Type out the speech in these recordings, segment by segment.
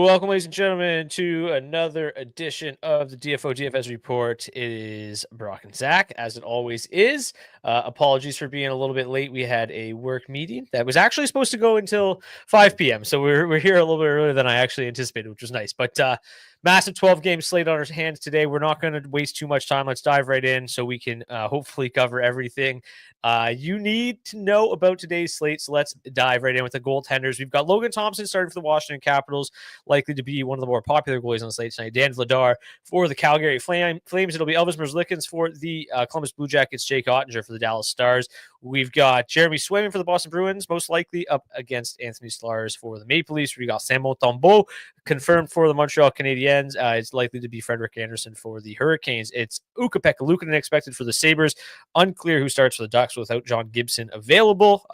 Welcome, ladies and gentlemen, to another edition of the DFS report. It is Brock and Zach, as it always is. Apologies for being a little bit late. We had a work meeting that was actually supposed to go until 5 p.m. So we're here a little bit earlier than I actually anticipated, which was nice. But massive 12-game slate on our hands today. We're not going to waste too much time. Let's dive right in so we can hopefully cover everything you need to know about today's slate. So let's dive right in with the goaltenders. We've got Logan Thompson starting for the Washington Capitals, likely to be one of the more popular goalies on the slate tonight. Dan Vladar for the Calgary Flames. It'll be Elvis Merzlikins for the Columbus Blue Jackets, Jake Ottinger for the Dallas Stars. We've got Jeremy Swayman for the Boston Bruins, most likely up against Anthony Stolarz for the Maple Leafs. We got Sam Montembeault confirmed for the Montreal Canadiens. It's likely to be Frederik Andersen for the Hurricanes. It's Ukko-Pekka Luukkonen expected for the Sabres. Unclear who starts for the Ducks without John Gibson available.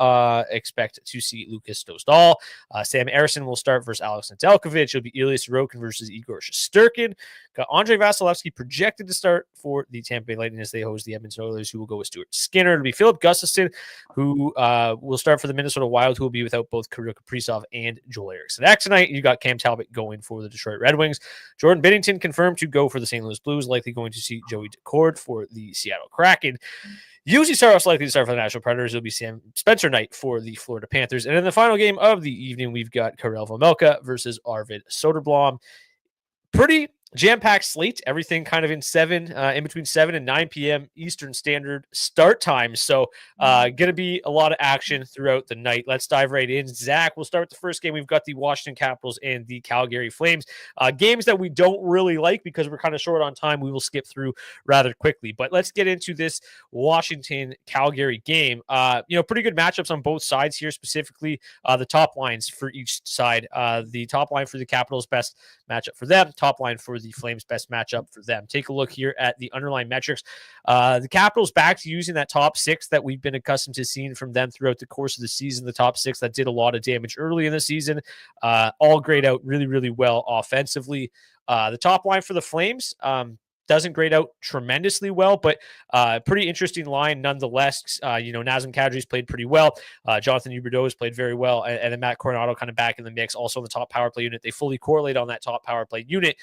Expect to see Lucas Dostal. Sam Ersson will start versus Alex Nedeljkovic. It'll be Ilya Sorokin versus Igor Shesterkin. Got Andrei Vasilevsky projected to start for the Tampa Bay Lightning as they host the Edmonton Oilers, who will go with Stuart Skinner. It'll be Philip Gustafsson, who will start for the Minnesota Wild, who will be without both Kirill Kaprizov and Joel Eriksson. Tonight, you got Cam Talbot going for the Detroit Red Wings. Jordan Binnington confirmed to go for the St. Louis Blues, likely going to see Joey Decord for the Seattle Kraken. Usually Saros likely to start for the Nashville Predators. It'll be Spencer Knight for the Florida Panthers. And in the final game of the evening, we've got Karel Vejmelka versus Arvid Soderblom. Pretty jam-packed slate, everything kind of in between 7 and 9 p.m. Eastern Standard start time. So going to be a lot of action throughout the night. Let's dive right in. Zach, we'll start with the first game. We've got the Washington Capitals and the Calgary Flames. Games that we don't really like because we're kind of short on time. We will skip through rather quickly. But let's get into this Washington-Calgary game. Pretty good matchups on both sides here, specifically the top lines for each side. The top line for the Capitals, best matchup for them. Top line for the Flames, best matchup for them. Take a look here at the underlying metrics. The Capitals back to using that top six that we've been accustomed to seeing from them throughout the course of the season. The top six that did a lot of damage early in the season. All grade out really, really well offensively. The top line for the Flames, doesn't grade out tremendously well, but pretty interesting line nonetheless. Nazem Kadri's played pretty well. Jonathan Huberdeau has played very well, and then Matt Coronado kind of back in the mix. Also, the top power play unit, they fully correlate on that top power play unit.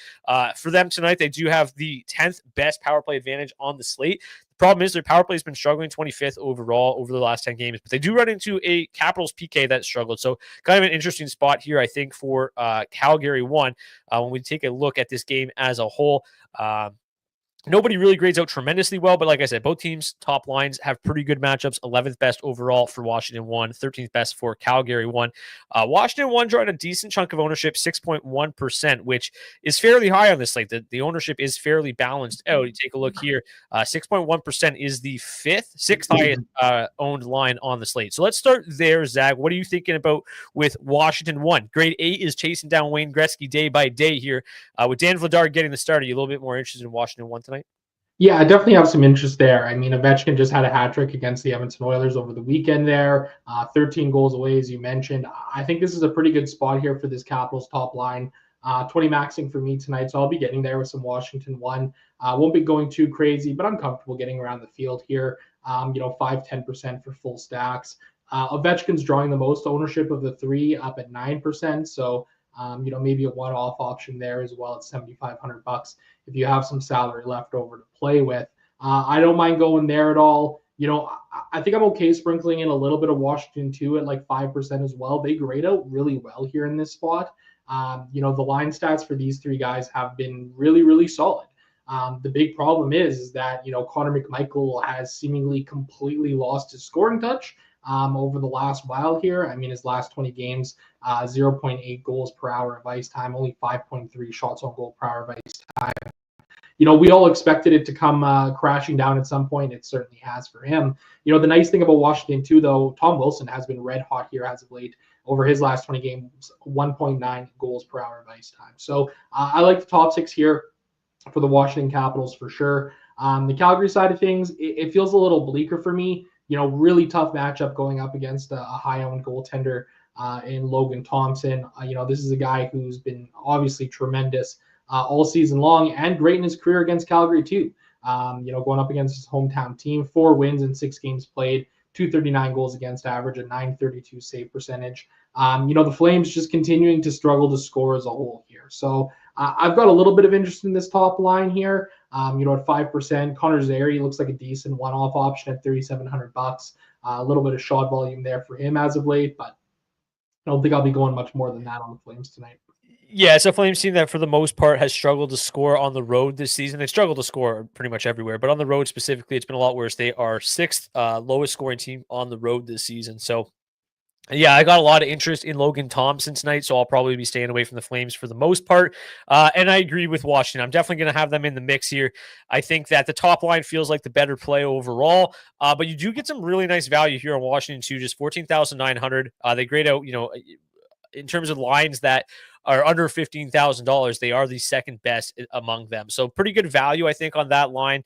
For them tonight, they do have the 10th best power play advantage on the slate. The problem is their power play has been struggling, 25th overall over the last 10 games, but they do run into a Capitals PK that struggled. So kind of an interesting spot here, I think, for Calgary one. When we take a look at this game as a whole, nobody really grades out tremendously well, but like I said, both teams' top lines have pretty good matchups. 11th best overall for Washington 1, 13th best for Calgary 1. Washington 1 drawing a decent chunk of ownership, 6.1%, which is fairly high on this slate. The ownership is fairly balanced out. You take a look here, 6.1% is the sixth highest owned line on the slate. So let's start there, Zach. What are you thinking about with Washington 1? Grade 8 is chasing down Wayne Gretzky day by day here. With Dan Vladar getting the start, are you a little bit more interested in Washington 1 tonight? Yeah, I definitely have some interest there. I mean, Ovechkin just had a hat trick against the Edmonton Oilers over the weekend there. 13 goals away, as you mentioned. I think this is a pretty good spot here for this Capitals top line. 20 maxing for me tonight, so I'll be getting there with some Washington 1. Won't be going too crazy, but I'm comfortable getting around the field here. 5-10% for full stacks. Ovechkin's drawing the most ownership of the three, up at 9%. So maybe a one-off option there as well at $7,500 if you have some salary left over to play with. I don't mind going there at all. I think I'm okay sprinkling in a little bit of Washington 2 at like 5% as well. They grade out really well here in this spot. The line stats for these three guys have been really, really solid. The big problem is that, Connor McMichael has seemingly completely lost his scoring touch over the last while here. I mean, his last 20 games, 0.8 goals per hour of ice time, only 5.3 shots on goal per hour of ice time. We all expected it to come crashing down at some point. It certainly has for him. The nice thing about Washington too, though, Tom Wilson has been red hot here as of late. Over his last 20 games, 1.9 goals per hour of ice time. So I like the top six here for the Washington Capitals for sure. The Calgary side of things, it feels a little bleaker for me. Really tough matchup going up against a high-owned goaltender in Logan Thompson. This is a guy who's been obviously tremendous all season long and great in his career against Calgary too. Going up against his hometown team, 4 wins in 6 games played, 239 goals against average, a 932 save percentage. The Flames just continuing to struggle to score as a whole here. So I've got a little bit of interest in this top line here. At 5%, Connor Zary looks like a decent one-off option at $3,700. A little bit of shot volume there for him as of late, but I don't think I'll be going much more than that on the Flames tonight. Yeah, it's a Flames team that for the most part has struggled to score on the road this season. They struggled to score pretty much everywhere, but on the road specifically, it's been a lot worse. They are sixth lowest scoring team on the road this season. So yeah, I got a lot of interest in Logan Thompson tonight, so I'll probably be staying away from the Flames for the most part. And I agree with Washington. I'm definitely going to have them in the mix here. I think that the top line feels like the better play overall, but you do get some really nice value here on Washington too. Just 14,900. They grade out, in terms of lines that are under $15,000, they are the second best among them. So pretty good value, I think, on that line.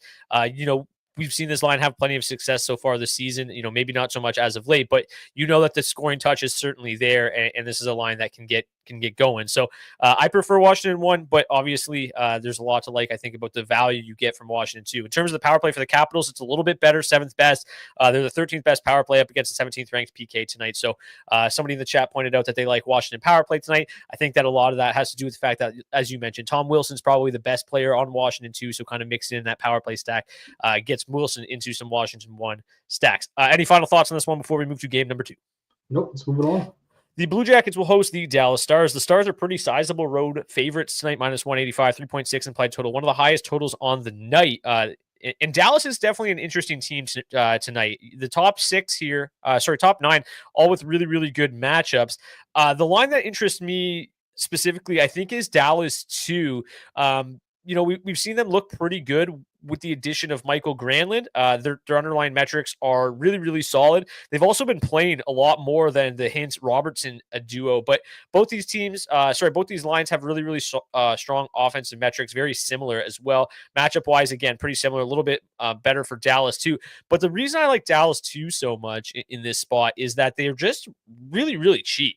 We've seen this line have plenty of success so far this season, maybe not so much as of late, but that the scoring touch is certainly there. And this is a line that can get going. So I prefer Washington 1, but obviously there's a lot to like, I think, about the value you get from Washington 2. In terms of the power play for the Capitals, it's a little bit better, 7th best. They're the 13th best power play up against the 17th ranked PK tonight. So somebody in the chat pointed out that they like Washington power play tonight. I think that a lot of that has to do with the fact that, as you mentioned, Tom Wilson's probably the best player on Washington 2. So kind of mixed in that power play stack gets Wilson into some Washington 1 stacks. Any final thoughts on this one before we move to game number 2? Nope, let's move it on. The Blue Jackets will host the Dallas Stars. The Stars are pretty sizable road favorites tonight, minus 185, 3.6 implied total. One of the highest totals on the night. And Dallas is definitely an interesting team tonight. The top 9, all with really, really good matchups. The line that interests me specifically, I think, is Dallas 2. We've seen them look pretty good with the addition of Michael Granlund. Their underlying metrics are really, really solid. They've also been playing a lot more than the Hintz-Robertson duo, but both these lines have really, really strong offensive metrics, very similar as well. Matchup-wise, again, pretty similar, a little bit better for Dallas too. But the reason I like Dallas too so much in this spot is that they're just really, really cheap.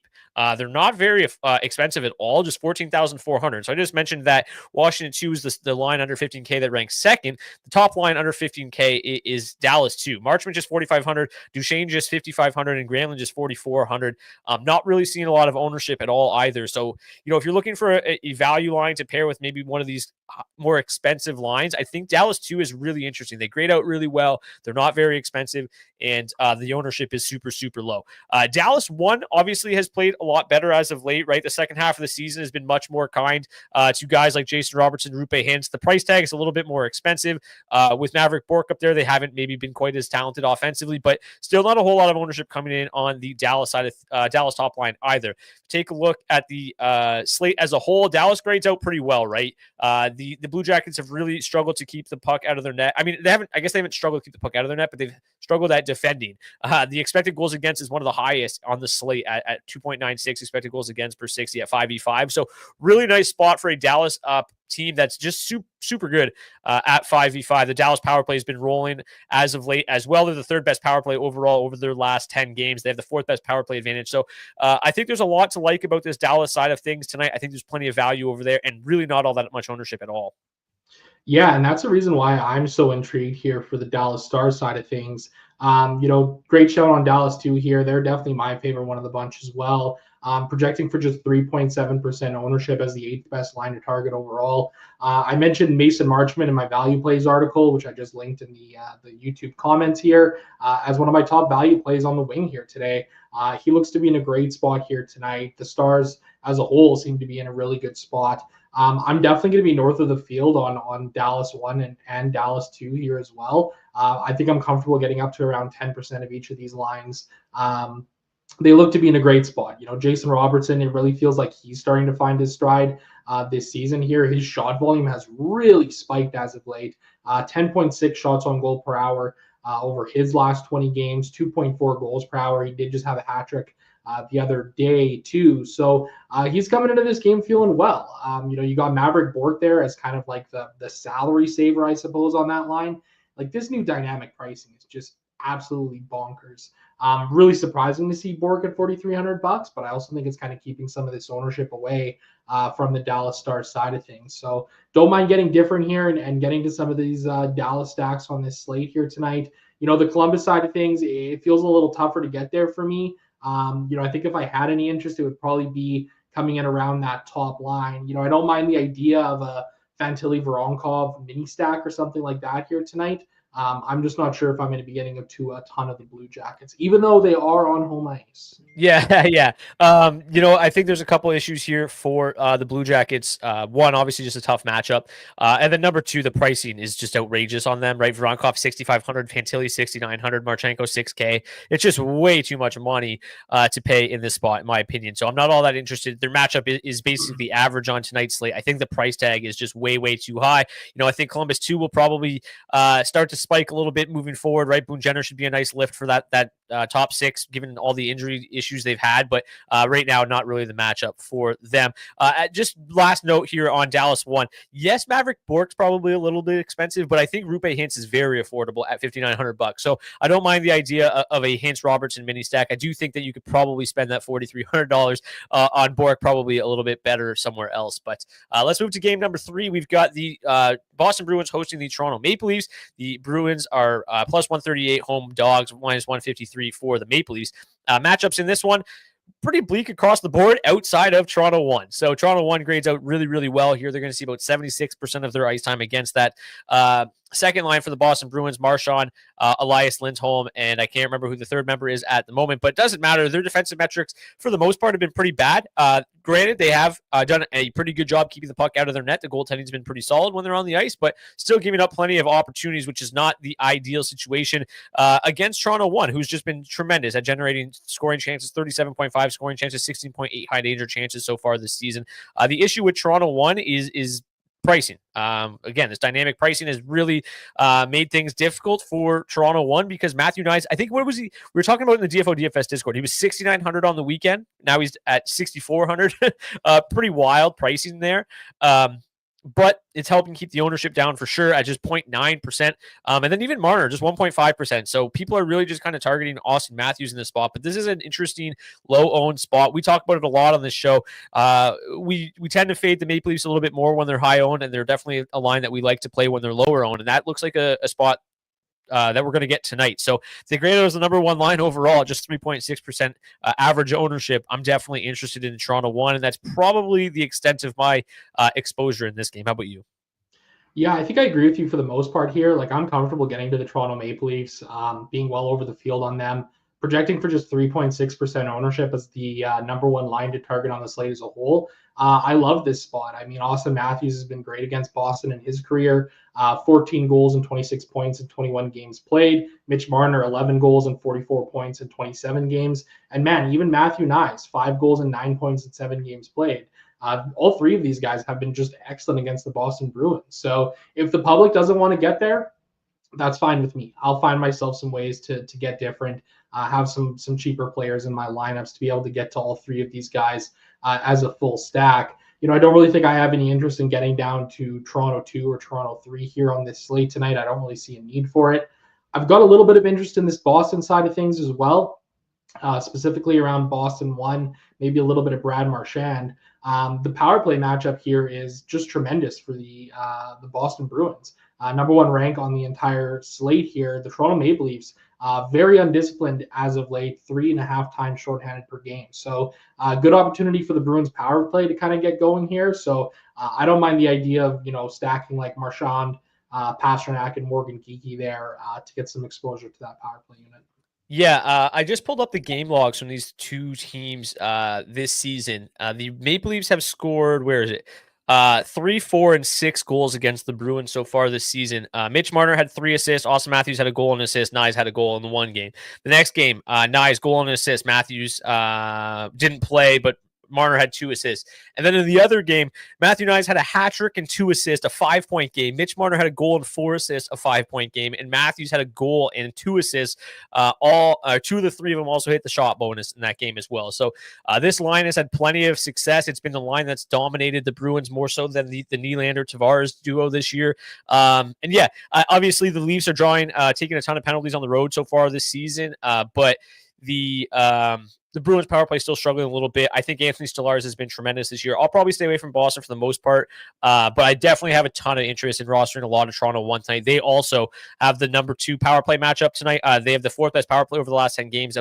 They're not very expensive at all, just 14,400. So I just mentioned that Washington 2 is the line under 15K that ranks second. The top line under 15K is Dallas 2. Marchman just 4,500, Duchesne just 5,500, and Granlund just 4,400. Not really seeing a lot of ownership at all either. So, if you're looking for a value line to pair with maybe one of these more expensive lines, I think Dallas 2 is really interesting. They grade out really well. They're not very expensive, and the ownership is super, super low. Dallas 1 obviously has played a lot better as of late, right? The second half of the season has been much more kind to guys like Jason Robertson, Rupe Hintz. The price tag is a little bit more expensive. With Maverick Bourque up there, they haven't maybe been quite as talented offensively, but still not a whole lot of ownership coming in on the Dallas side of Dallas top line either. Take a look at the slate as a whole. Dallas grades out pretty well, right? The Blue Jackets have really struggled to keep the puck out of their net. I mean, they haven't struggled to keep the puck out of their net, but they've struggled at defending. The expected goals against is one of the highest on the slate at 2.96 expected goals against per 60 at 5v5. So really nice spot for a Dallas team that's just super good at 5v5. The Dallas power play has been rolling as of late as well. They're the third best power play overall over their last 10 games. They have the fourth best power play advantage. So I think there's a lot to like about this Dallas side of things tonight. I think there's plenty of value over there and really not all that much ownership at all. Yeah, and that's the reason why I'm so intrigued here for the Dallas Stars side of things. Great shout on Dallas 2 here. They're definitely my favorite one of the bunch as well. Projecting for just 3.7% ownership as the 8th best line to target overall. I mentioned Mason Marchman in my value plays article, which I just linked in the YouTube comments here, as one of my top value plays on the wing here today. He looks to be in a great spot here tonight. The Stars as a whole seem to be in a really good spot. I'm definitely going to be north of the field on Dallas 1 and Dallas 2 here as well. I think I'm comfortable getting up to around 10% of each of these lines. They look to be in a great spot. Jason Robertson, it really feels like he's starting to find his stride this season here. His shot volume has really spiked as of late. 10.6 shots on goal per hour over his last 20 games, 2.4 goals per hour. He did just have a hat trick the other day too. So he's coming into this game feeling well. You got Maverick Bourque there as kind of like the salary saver, I suppose, on that line. Like, this new dynamic pricing is just absolutely bonkers. Really surprising to see Bourque at $4,300, but I also think it's kind of keeping some of this ownership away from the Dallas Stars side of things. So don't mind getting different here and getting to some of these Dallas stacks on this slate here tonight. The Columbus side of things, it feels a little tougher to get there for me. I think if I had any interest, it would probably be coming in around that top line. I don't mind the idea of a Fantilli Voronkov mini stack or something like that here tonight. I'm just not sure if I'm going to be getting to a ton of the Blue Jackets, even though they are on home ice. Yeah, yeah. I think there's a couple issues here for the Blue Jackets. One, obviously, just a tough matchup, and then number two, the pricing is just outrageous on them. Right, Voronkov 6,500, Fantilli 6,900, Marchenko 6K. It's just way too much money to pay in this spot, in my opinion. So I'm not all that interested. Their matchup is basically average on tonight's slate. I think the price tag is just way, way too high. I think Columbus 2 will probably start to spike a little bit moving forward. Right, Boone Jenner should be a nice lift for that top six, given all the injury issues they've had, but right now, not really the matchup for them. Just last note here on Dallas 1. Yes, Maverick Bork's probably a little bit expensive, but I think Rupe Hintz is very affordable at $5,900. So I don't mind the idea of a Hintz Robertson mini stack. I do think that you could probably spend that $4,300 on Bork, probably a little bit better somewhere else. But let's move to game number 3. We've got the Boston Bruins hosting the Toronto Maple Leafs. The Bruins are plus 138 home dogs, minus 153 for the Maple Leafs. Matchups in this one, pretty bleak across the board outside of Toronto 1. So Toronto 1 grades out really, really well here. They're going to see about 76% of their ice time against that. Second line for the Boston Bruins, Marchand, Elias Lindholm, and I can't remember who the third member is at the moment, but it doesn't matter. Their defensive metrics, for the most part, have been pretty bad. Granted, they have done a pretty good job keeping the puck out of their net. The goaltending's been pretty solid when they're on the ice, but still giving up plenty of opportunities, which is not the ideal situation against Toronto 1, who's just been tremendous at generating scoring chances, 37.5 scoring chances, 16.8 high danger chances so far this season. The issue with Toronto 1 is pricing. Again, this dynamic pricing has really made things difficult for Toronto 1 because Matthew Knies, I think, what was he? We were talking about in the DFO DFS Discord. He was 6,900 on the weekend. Now he's at 6,400. Pretty wild pricing there. But it's helping keep the ownership down for sure at just 0.9%. And then even Marner, just 1.5%. So people are really just kind of targeting Austin Matthews in this spot. But this is an interesting low-owned spot. We talk about it a lot on this show. We tend to fade the Maple Leafs a little bit more when they're high-owned, and they're definitely a line that we like to play when they're lower-owned. And that looks like a spot that we're going to get tonight. So the Grado is the number one line overall, just 3.6% average ownership. I'm definitely interested in Toronto 1, and that's probably the extent of my exposure in this game. How about you? Yeah, I think I agree with you for the most part here. Like, I'm comfortable getting to the Toronto Maple Leafs, being well over the field on them, projecting for just 3.6% ownership as the number one line to target on the slate as a whole. I love this spot. I mean, Austin Matthews has been great against Boston in his career. 14 goals and 26 points in 21 games played. Mitch Marner, 11 goals and 44 points in 27 games. And man, even Matthew Knies, 5 goals and 9 points in 7 games played. All three of these guys have been just excellent against the Boston Bruins. So if the public doesn't want to get there, that's fine with me. I'll find myself some ways to get different, have some cheaper players in my lineups to be able to get to all three of these guys as a full stack. I don't really think I have any interest in getting down to Toronto 2 or Toronto 3 here on this slate tonight. I don't really see a need for it. I've got a little bit of interest in this Boston side of things as well, specifically around Boston 1, maybe a little bit of Brad Marchand. The power play matchup here is just tremendous for the Boston Bruins. Number one rank on the entire slate here. The Toronto Maple Leafs, very undisciplined as of late, 3.5 times shorthanded per game. So good opportunity for the Bruins power play to kind of get going here. So I don't mind the idea of, stacking like Marchand, Pasternak, and Morgan Geekie there to get some exposure to that power play unit. Yeah, I just pulled up the game logs from these two teams this season. The Maple Leafs have scored, where is it? 3, 4, and 6 goals against the Bruins so far this season. Mitch Marner had 3 assists. Austin Matthews had a goal and assist. Knies had a goal in the one game. The next game, Knies goal and assist. Matthews didn't play, but Marner had 2 assists. And then in the other game, Matthew Knies had a hat trick and 2 assists, a 5-point game. Mitch Marner had a goal and 4 assists, a 5-point game. And Matthews had a goal and 2 assists. 2 of the 3 of them also hit the shot bonus in that game as well. So this line has had plenty of success. It's been the line that's dominated the Bruins more so than the Nylander-Tavares duo this year. And yeah, obviously the Leafs are taking a ton of penalties on the road so far this season. But the the Bruins power play is still struggling a little bit. I think Anthony Stolarz has been tremendous this year. I'll probably stay away from Boston for the most part, but I definitely have a ton of interest in rostering a lot of Toronto one tonight. They also have the number 2 power play matchup tonight. They have the 4th best power play over the last 10 games,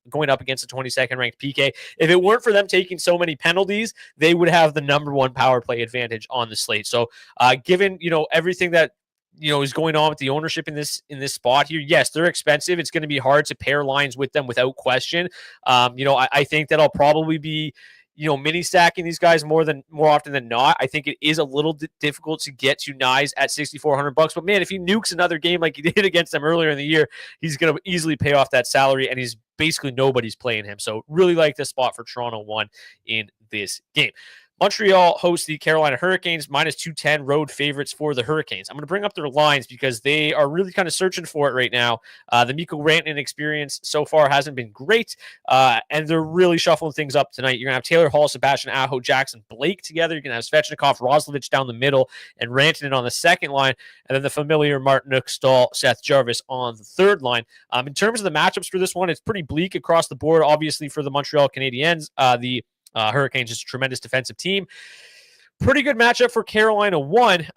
going up against the 22nd ranked PK. If it weren't for them taking so many penalties, they would have the number 1 power play advantage on the slate. So given, everything that is going on with the ownership in this spot here. Yes, they're expensive. It's going to be hard to pair lines with them without question. I think that I'll probably be, mini stacking these guys more often than not. I think it is a little difficult to get to Nyes at $6,400. But man, if he nukes another game like he did against them earlier in the year, he's going to easily pay off that salary, and he's basically nobody's playing him. So really like this spot for Toronto 1 in this game. Montreal hosts the Carolina Hurricanes, minus 210 road favorites for the Hurricanes. I'm going to bring up their lines because they are really kind of searching for it right now. The Mikko Rantanen experience so far hasn't been great, and they're really shuffling things up tonight. You're going to have Taylor Hall, Sebastian Aho, Jackson Blake together. You're going to have Svechnikov, Roslovic down the middle, and Rantanen on the second line, and then the familiar Martinook, Stahl, Seth Jarvis on the third line. In terms of the matchups for this one, it's pretty bleak across the board, obviously, for the Montreal Canadiens. The Hurricanes is a tremendous defensive team. Pretty good matchup for Carolina 1.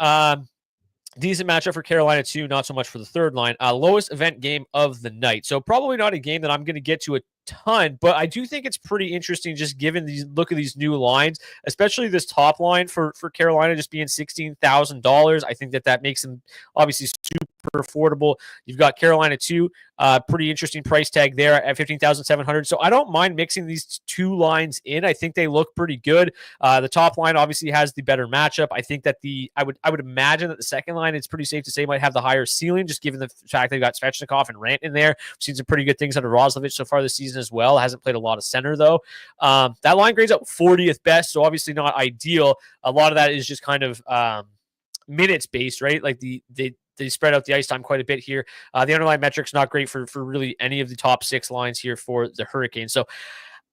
Decent matchup for Carolina 2, not so much for the third line. Lowest event game of the night. So probably not a game that I'm going to get to a ton, but I do think it's pretty interesting just given look at these new lines, especially this top line for Carolina just being $16,000. I think that makes them obviously super affordable. You've got Carolina 2, pretty interesting price tag there at $15,700. So I don't mind mixing these 2 lines in. I think they look pretty good. The top line obviously has the better matchup. I think that I would imagine that the second line, it's pretty safe to say, might have the higher ceiling, just given the fact they've got Svechnikov and Rantanen there. We've seen some pretty good things under Roslovic so far this season as well. Hasn't played a lot of center though. That line grades out 40th best, so obviously not ideal. A lot of that is just kind of minutes based, right? Like they spread out the ice time quite a bit here. The underlying metrics not great for really any of the top 6 lines here for the Hurricanes. So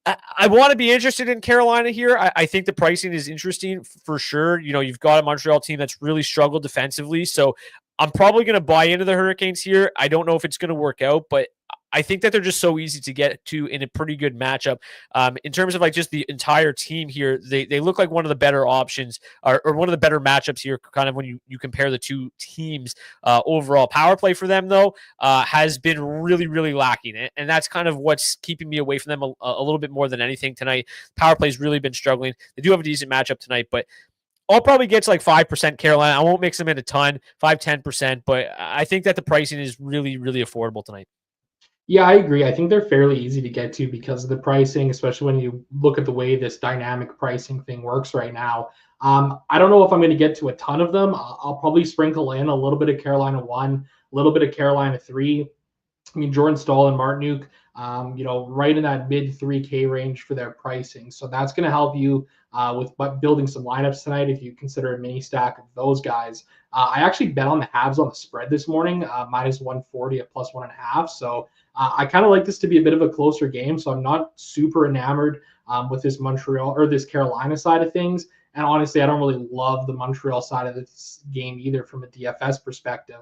I want to be interested in Carolina here. I think the pricing is interesting for sure. You've got a Montreal team that's really struggled defensively. So I'm probably going to buy into the Hurricanes here. I don't know if it's going to work out, but I think that they're just so easy to get to in a pretty good matchup. In terms of like just the entire team here, they look like one of the better options or one of the better matchups here, kind of when you compare the 2 teams. Overall power play for them, though, has been really, really lacking. And that's kind of what's keeping me away from them a little bit more than anything tonight. Power play's really been struggling. They do have a decent matchup tonight, but I'll probably get to like 5% Carolina. I won't mix them in a ton, 5-10%, but I think that the pricing is really, really affordable tonight. Yeah, I agree. I think they're fairly easy to get to because of the pricing, especially when you look at the way this dynamic pricing thing works right now. I don't know if I'm going to get to a ton of them. I'll probably sprinkle in a little bit of Carolina 1, a little bit of Carolina 3. I mean, Jordan Stahl and Martinook, right in that mid 3K range for their pricing. So that's going to help you with building some lineups tonight if you consider a mini stack of those guys. I actually bet on the Habs on the spread this morning, minus 140 at plus 1.5. So I kind of like this to be a bit of a closer game. So I'm not super enamored with this Montreal or this Carolina side of things. And honestly, I don't really love the Montreal side of this game either from a DFS perspective.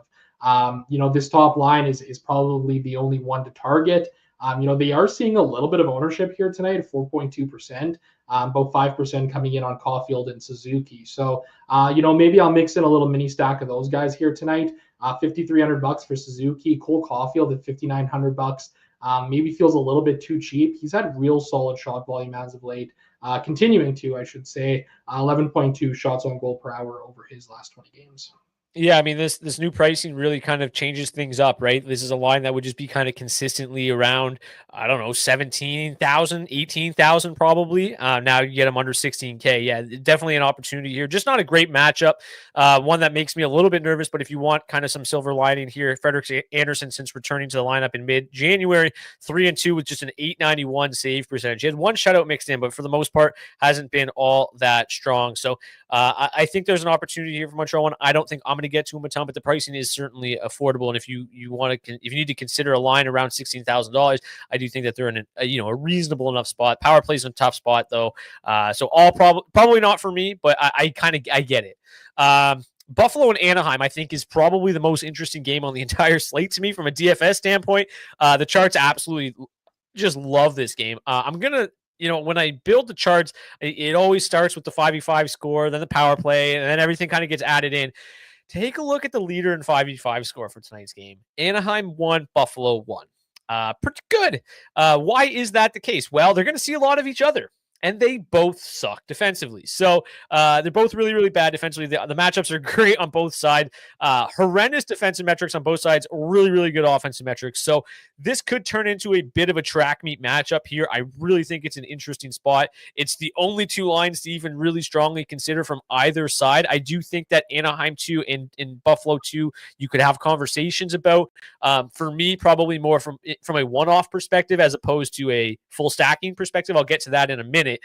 This top line is probably the only one to target. They are seeing a little bit of ownership here tonight, 4.2%, about 5% coming in on Caulfield and Suzuki. So, maybe I'll mix in a little mini stack of those guys here tonight. $5,300 for Suzuki, Cole Caulfield at $5,900. Maybe feels a little bit too cheap. He's had real solid shot volume as of late, continuing to, I should say, 11.2 shots on goal per hour over his last 20 games. Yeah, I mean, this new pricing really kind of changes things up, right? This is a line that would just be kind of consistently around, I don't know, 17,000, 18,000 probably. Now you get them under 16K. Yeah, definitely an opportunity here. Just not a great matchup. One that makes me a little bit nervous, but if you want kind of some silver lining here, Frederik Andersen, since returning to the lineup in mid-January, 3-2 with just an .891 save percentage. He had one shutout mixed in, but for the most part, hasn't been all that strong. So I think there's an opportunity here for Montreal 1. I don't think I'm going to get to him a ton, but the pricing is certainly affordable. And if you need to consider a line around $16,000, I do think that they're in a reasonable enough spot. Power plays in a tough spot though, so all probably not for me, but I get it. Buffalo and Anaheim, I think, is probably the most interesting game on the entire slate to me from a DFS standpoint. The charts absolutely just love this game. I'm going to, when I build the charts, it always starts with the 5v5 score, then the power play, and then everything kind of gets added in. Take a look at the leader in 5v5 score for tonight's game. Anaheim 1, Buffalo 1. Pretty good. Why is that the case? Well, they're going to see a lot of each other, and they both suck defensively. So they're both really, really bad defensively. The matchups are great on both sides. Horrendous defensive metrics on both sides. Really, really good offensive metrics. So this could turn into a bit of a track meet matchup here. I really think it's an interesting spot. It's the only two lines to even really strongly consider from either side. I do think that Anaheim 2 and Buffalo 2, you could have conversations about. For me, probably more from a one-off perspective as opposed to a full stacking perspective. I'll get to that in a minute.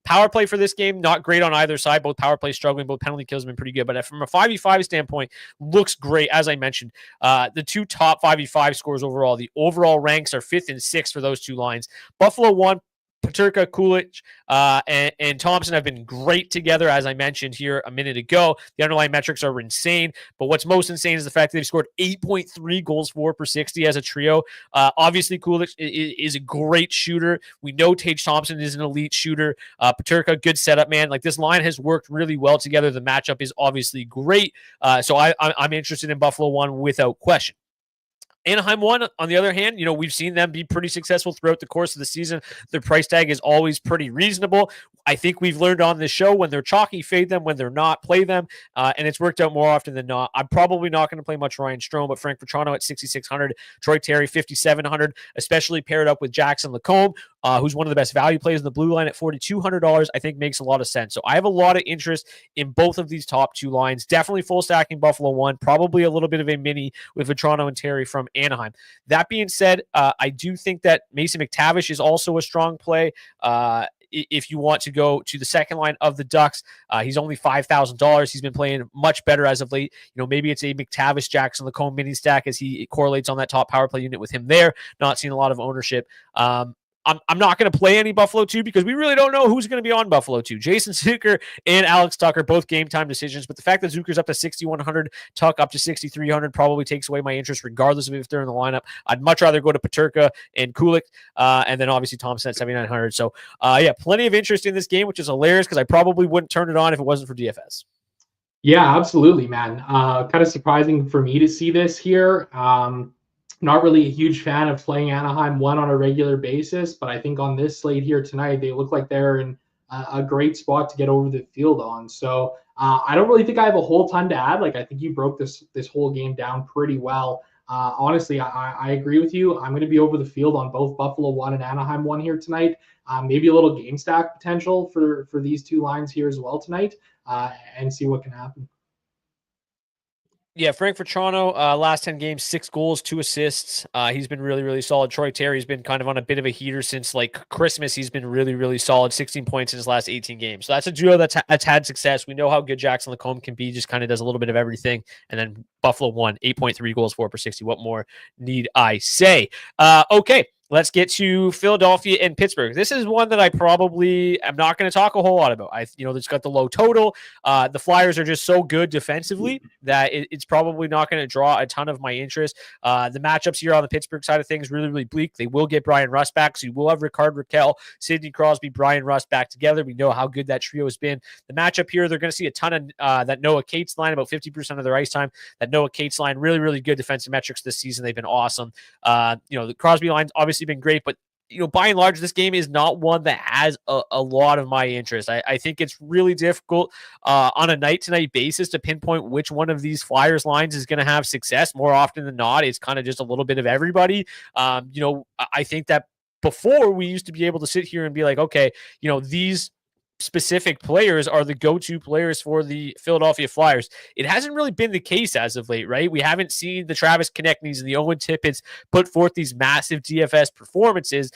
Power play for this game, not great on either side. Both power plays struggling, both penalty kills have been pretty good. But from a 5v5 standpoint, looks great. As I mentioned, the two top 5v5 scores overall, the overall ranks are 5th and 6th for those two lines. Buffalo 1, Peterka, Kulich, and Thompson have been great together, as I mentioned here a minute ago. The underlying metrics are insane, but what's most insane is the fact that they've scored 8.3 goals for per 60 as a trio. Obviously, Kulich is a great shooter. We know Tage Thompson is an elite shooter. Peterka, good setup, man. Like, this line has worked really well together. The matchup is obviously great. So I'm interested in Buffalo 1 without question. Anaheim 1, on the other hand, we've seen them be pretty successful throughout the course of the season. Their price tag is always pretty reasonable. I think we've learned on this show, when they're chalky, fade them. When they're not, play them. And it's worked out more often than not. I'm probably not going to play much Ryan Strome, but Frank Vetrano at 6,600, Troy Terry 5,700, especially paired up with Jackson Lacombe, who's one of the best value plays in the blue line at $4,200, I think makes a lot of sense. So I have a lot of interest in both of these top two lines. Definitely full stacking Buffalo 1, probably a little bit of a mini with Vetrano and Terry from Anaheim. That being said, I do think that Mason McTavish is also a strong play. If you want to go to the second line of the Ducks, he's only $5,000. He's been playing much better as of late. Maybe it's a McTavish Jackson Lacombe mini stack as he correlates on that top power play unit with him there. Not seeing a lot of ownership. I'm not going to play any Buffalo 2 because we really don't know who's going to be on Buffalo 2. Jason Zucker and Alex Tucker, both game time decisions. But the fact that Zucker's up to 6,100, Tuck up to 6,300 probably takes away my interest regardless of if they're in the lineup. I'd much rather go to Peterka and Kulich, and then obviously Thompson at 7,900. So, plenty of interest in this game, which is hilarious because I probably wouldn't turn it on if it wasn't for DFS. Yeah, absolutely, man. Kind of surprising for me to see this here. Not really a huge fan of playing Anaheim 1 on a regular basis, but I think on this slate here tonight, they look like they're in a great spot to get over the field on. So I don't really think I have a whole ton to add. Like, I think you broke this whole game down pretty well. Honestly, I agree with you. I'm going to be over the field on both Buffalo 1 and Anaheim 1 here tonight. Maybe a little game stack potential for these two lines here as well tonight, and see what can happen. Yeah, Frank Vetrano, last 10 games, 6 goals, 2 assists. He's been really, really solid. Troy Terry's been kind of on a bit of a heater since Christmas. He's been really, really solid. 16 points in his last 18 games. So that's a duo that's had success. We know how good Jackson Lacombe can be. Just kind of does a little bit of everything. And then Buffalo 1, 8.3 goals, 4 per 60. What more need I say? Okay. Let's get to Philadelphia and Pittsburgh. This is one that I probably am not going to talk a whole lot about. It's got the low total. The Flyers are just so good defensively that it's probably not going to draw a ton of my interest. The matchups here on the Pittsburgh side of things really, really bleak. They will get Brian Rust back, so you will have Ricard Raquel, Sidney Crosby, Brian Rust back together. We know how good that trio has been. The matchup here, they're going to see a ton of that Noah Cates line, about 50% of their ice time. That Noah Cates line, really, really good defensive metrics this season. They've been awesome. The Crosby line's obviously been great, but by and large, this game is not one that has a lot of my interest. I think it's really difficult on a night-to-night basis to pinpoint which one of these Flyers lines is going to have success. More often than not, it's kind of just a little bit of everybody. I think that before we used to be able to sit here and be like, okay, these specific players are the go-to players for the Philadelphia Flyers. It hasn't really been the case as of late, right? We haven't seen the Travis Konecnys and the Owen Tippetts put forth these massive DFS performances.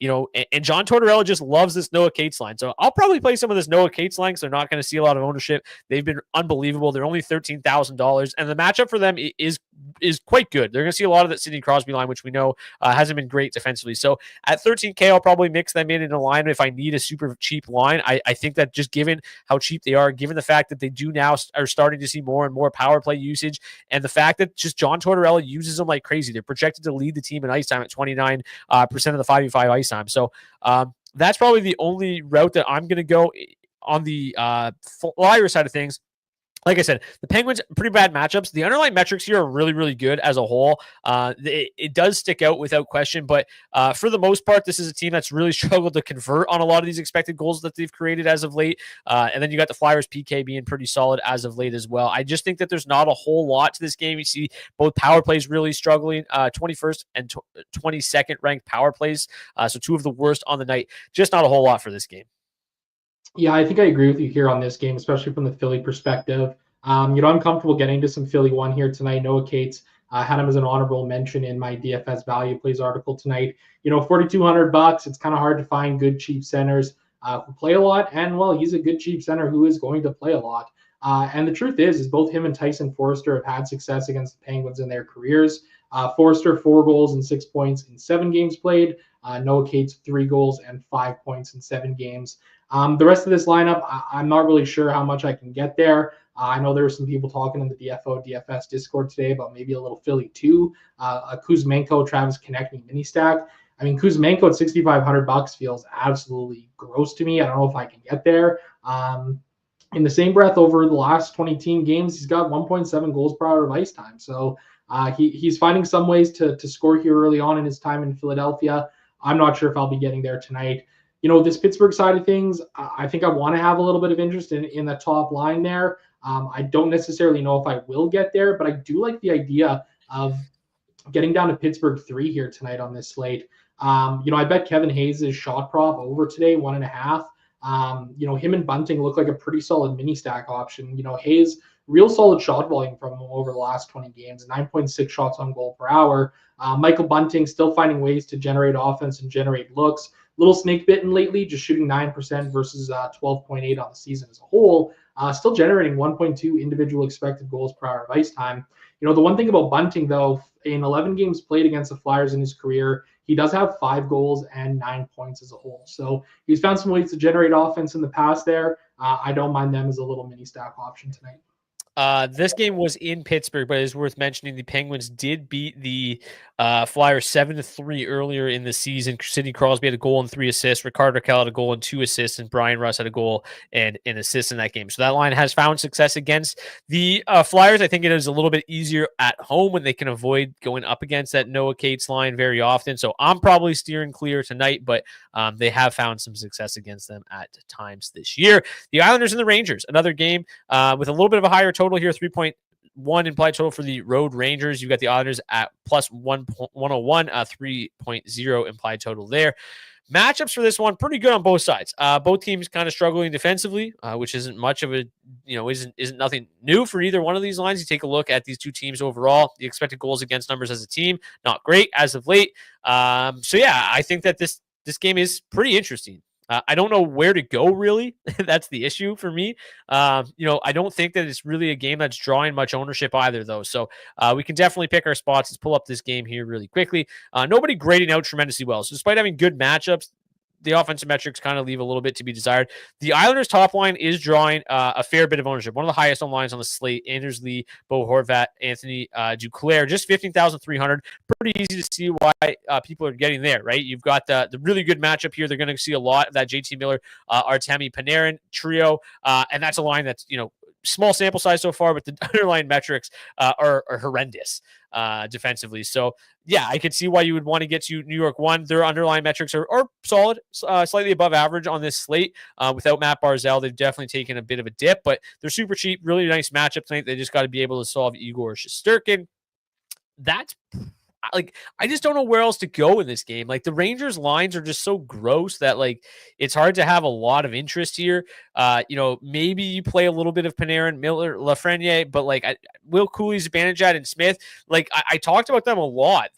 and John Tortorella just loves this Noah Cates line. So I'll probably play some of this Noah Cates line because they're not going to see a lot of ownership. They've been unbelievable. They're only $13,000, and the matchup for them is quite good. They're going to see a lot of that Sidney Crosby line, which we know hasn't been great defensively. So at $13K, I'll probably mix them in a line if I need a super cheap line. I think that just given how cheap they are, given the fact that they do now are starting to see more and more power play usage, and the fact that just John Tortorella uses them like crazy. They're projected to lead the team in ice time at 29% of the 5v5 ice time. So that's probably the only route that I'm going to go on the flyer side of things. Like I said, the Penguins, pretty bad matchups. The underlying metrics here are really, really good as a whole. It does stick out without question, but for the most part, this is a team that's really struggled to convert on a lot of these expected goals that they've created as of late. And then you got the Flyers PK being pretty solid as of late as well. I just think that there's not a whole lot to this game. You see both power plays really struggling, 21st and 22nd ranked power plays. So two of the worst on the night. Just not a whole lot for this game. Yeah, I think I agree with you here on this game, especially from the Philly perspective. I'm comfortable getting to some Philly one here tonight. Noah Cates had him as an honorable mention in my DFS value plays article tonight. $4,200. It's kind of hard to find good cheap centers who play a lot, and well, he's a good cheap center who is going to play a lot. And the truth is both him and Tyson Foerster have had success against the Penguins in their careers. Foerster 4 goals and 6 points in 7 games played. Noah Cates 3 goals and 5 points in 7 games. The rest of this lineup, I'm not really sure how much I can get there. I know there were some people talking in the DFS Discord today about maybe a little Philly too. A Kuzmenko, Travis Konechny mini stack. I mean, Kuzmenko at $6,500 feels absolutely gross to me. I don't know if I can get there. In the same breath, over the last 20 team games, he's got 1.7 goals per hour of ice time. So he's finding some ways to score here early on in his time in Philadelphia. I'm not sure if I'll be getting there tonight. This Pittsburgh side of things, I think I want to have a little bit of interest in the top line there. I don't necessarily know if I will get there, but I do like the idea of getting down to Pittsburgh 3 here tonight on this slate. I bet Kevin Hayes' shot prop over today, 1.5. Him and Bunting look like a pretty solid mini stack option. Hayes, real solid shot volume from him over the last 20 games, 9.6 shots on goal per hour. Michael Bunting still finding ways to generate offense and generate looks. Little snake bitten lately, just shooting 9% versus 12.8 on the season as a whole. Still generating 1.2 individual expected goals per hour of ice time. The one thing about Bunting, though, in 11 games played against the Flyers in his career, he does have 5 goals and 9 points as a whole. So he's found some ways to generate offense in the past there. I don't mind them as a little mini stack option tonight. This game was in Pittsburgh, but it's worth mentioning the Penguins did beat the Flyers 7-3 earlier in the season. Sidney Crosby had a goal and 3 assists. Rickard Rakell had a goal and 2 assists, and Brian Russ had a goal and an assist in that game. So that line has found success against the Flyers. I think it is a little bit easier at home when they can avoid going up against that Noah Cates line very often. So I'm probably steering clear tonight, but they have found some success against them at times this year. The Islanders and the Rangers, another game with a little bit of a higher total here, 3.1 implied total for the Road Rangers. You got the Islanders at plus 101, 3.0 implied total there. Matchups for this one, pretty good on both sides. Both teams kind of struggling defensively, which isn't much of a, isn't nothing new for either one of these lines. You take a look at these two teams overall, the expected goals against numbers as a team, not great as of late. So yeah, I think that this game is pretty interesting. I don't know where to go, really. That's the issue for me. I don't think that it's really a game that's drawing much ownership either, though. So we can definitely pick our spots. Let's pull up this game here really quickly. Nobody grading out tremendously well. So despite having good matchups, the offensive metrics kind of leave a little bit to be desired. The Islanders top line is drawing a fair bit of ownership. One of the highest on lines on the slate. Anders Lee, Bo Horvat, Anthony Duclair, just 15,300. Pretty easy to see why people are getting there, right? You've got the really good matchup here. They're going to see a lot of that JT Miller, Artemi Panarin trio. And that's a line that's, small sample size so far, but the underlying metrics are horrendous defensively. So yeah, I could see why you would want to get to New York 1. Their underlying metrics are solid, slightly above average on this slate. Without Matt Barzal, they've definitely taken a bit of a dip, but they're super cheap. Really nice matchup tonight. They just got to be able to solve Igor Shesterkin. That's I just don't know where else to go in this game. The Rangers lines are just so gross that it's hard to have a lot of interest here. Maybe you play a little bit of Panarin, Miller, Lafreniere, but Will Cooley, Zibanejad, and Smith. I talked about them a lot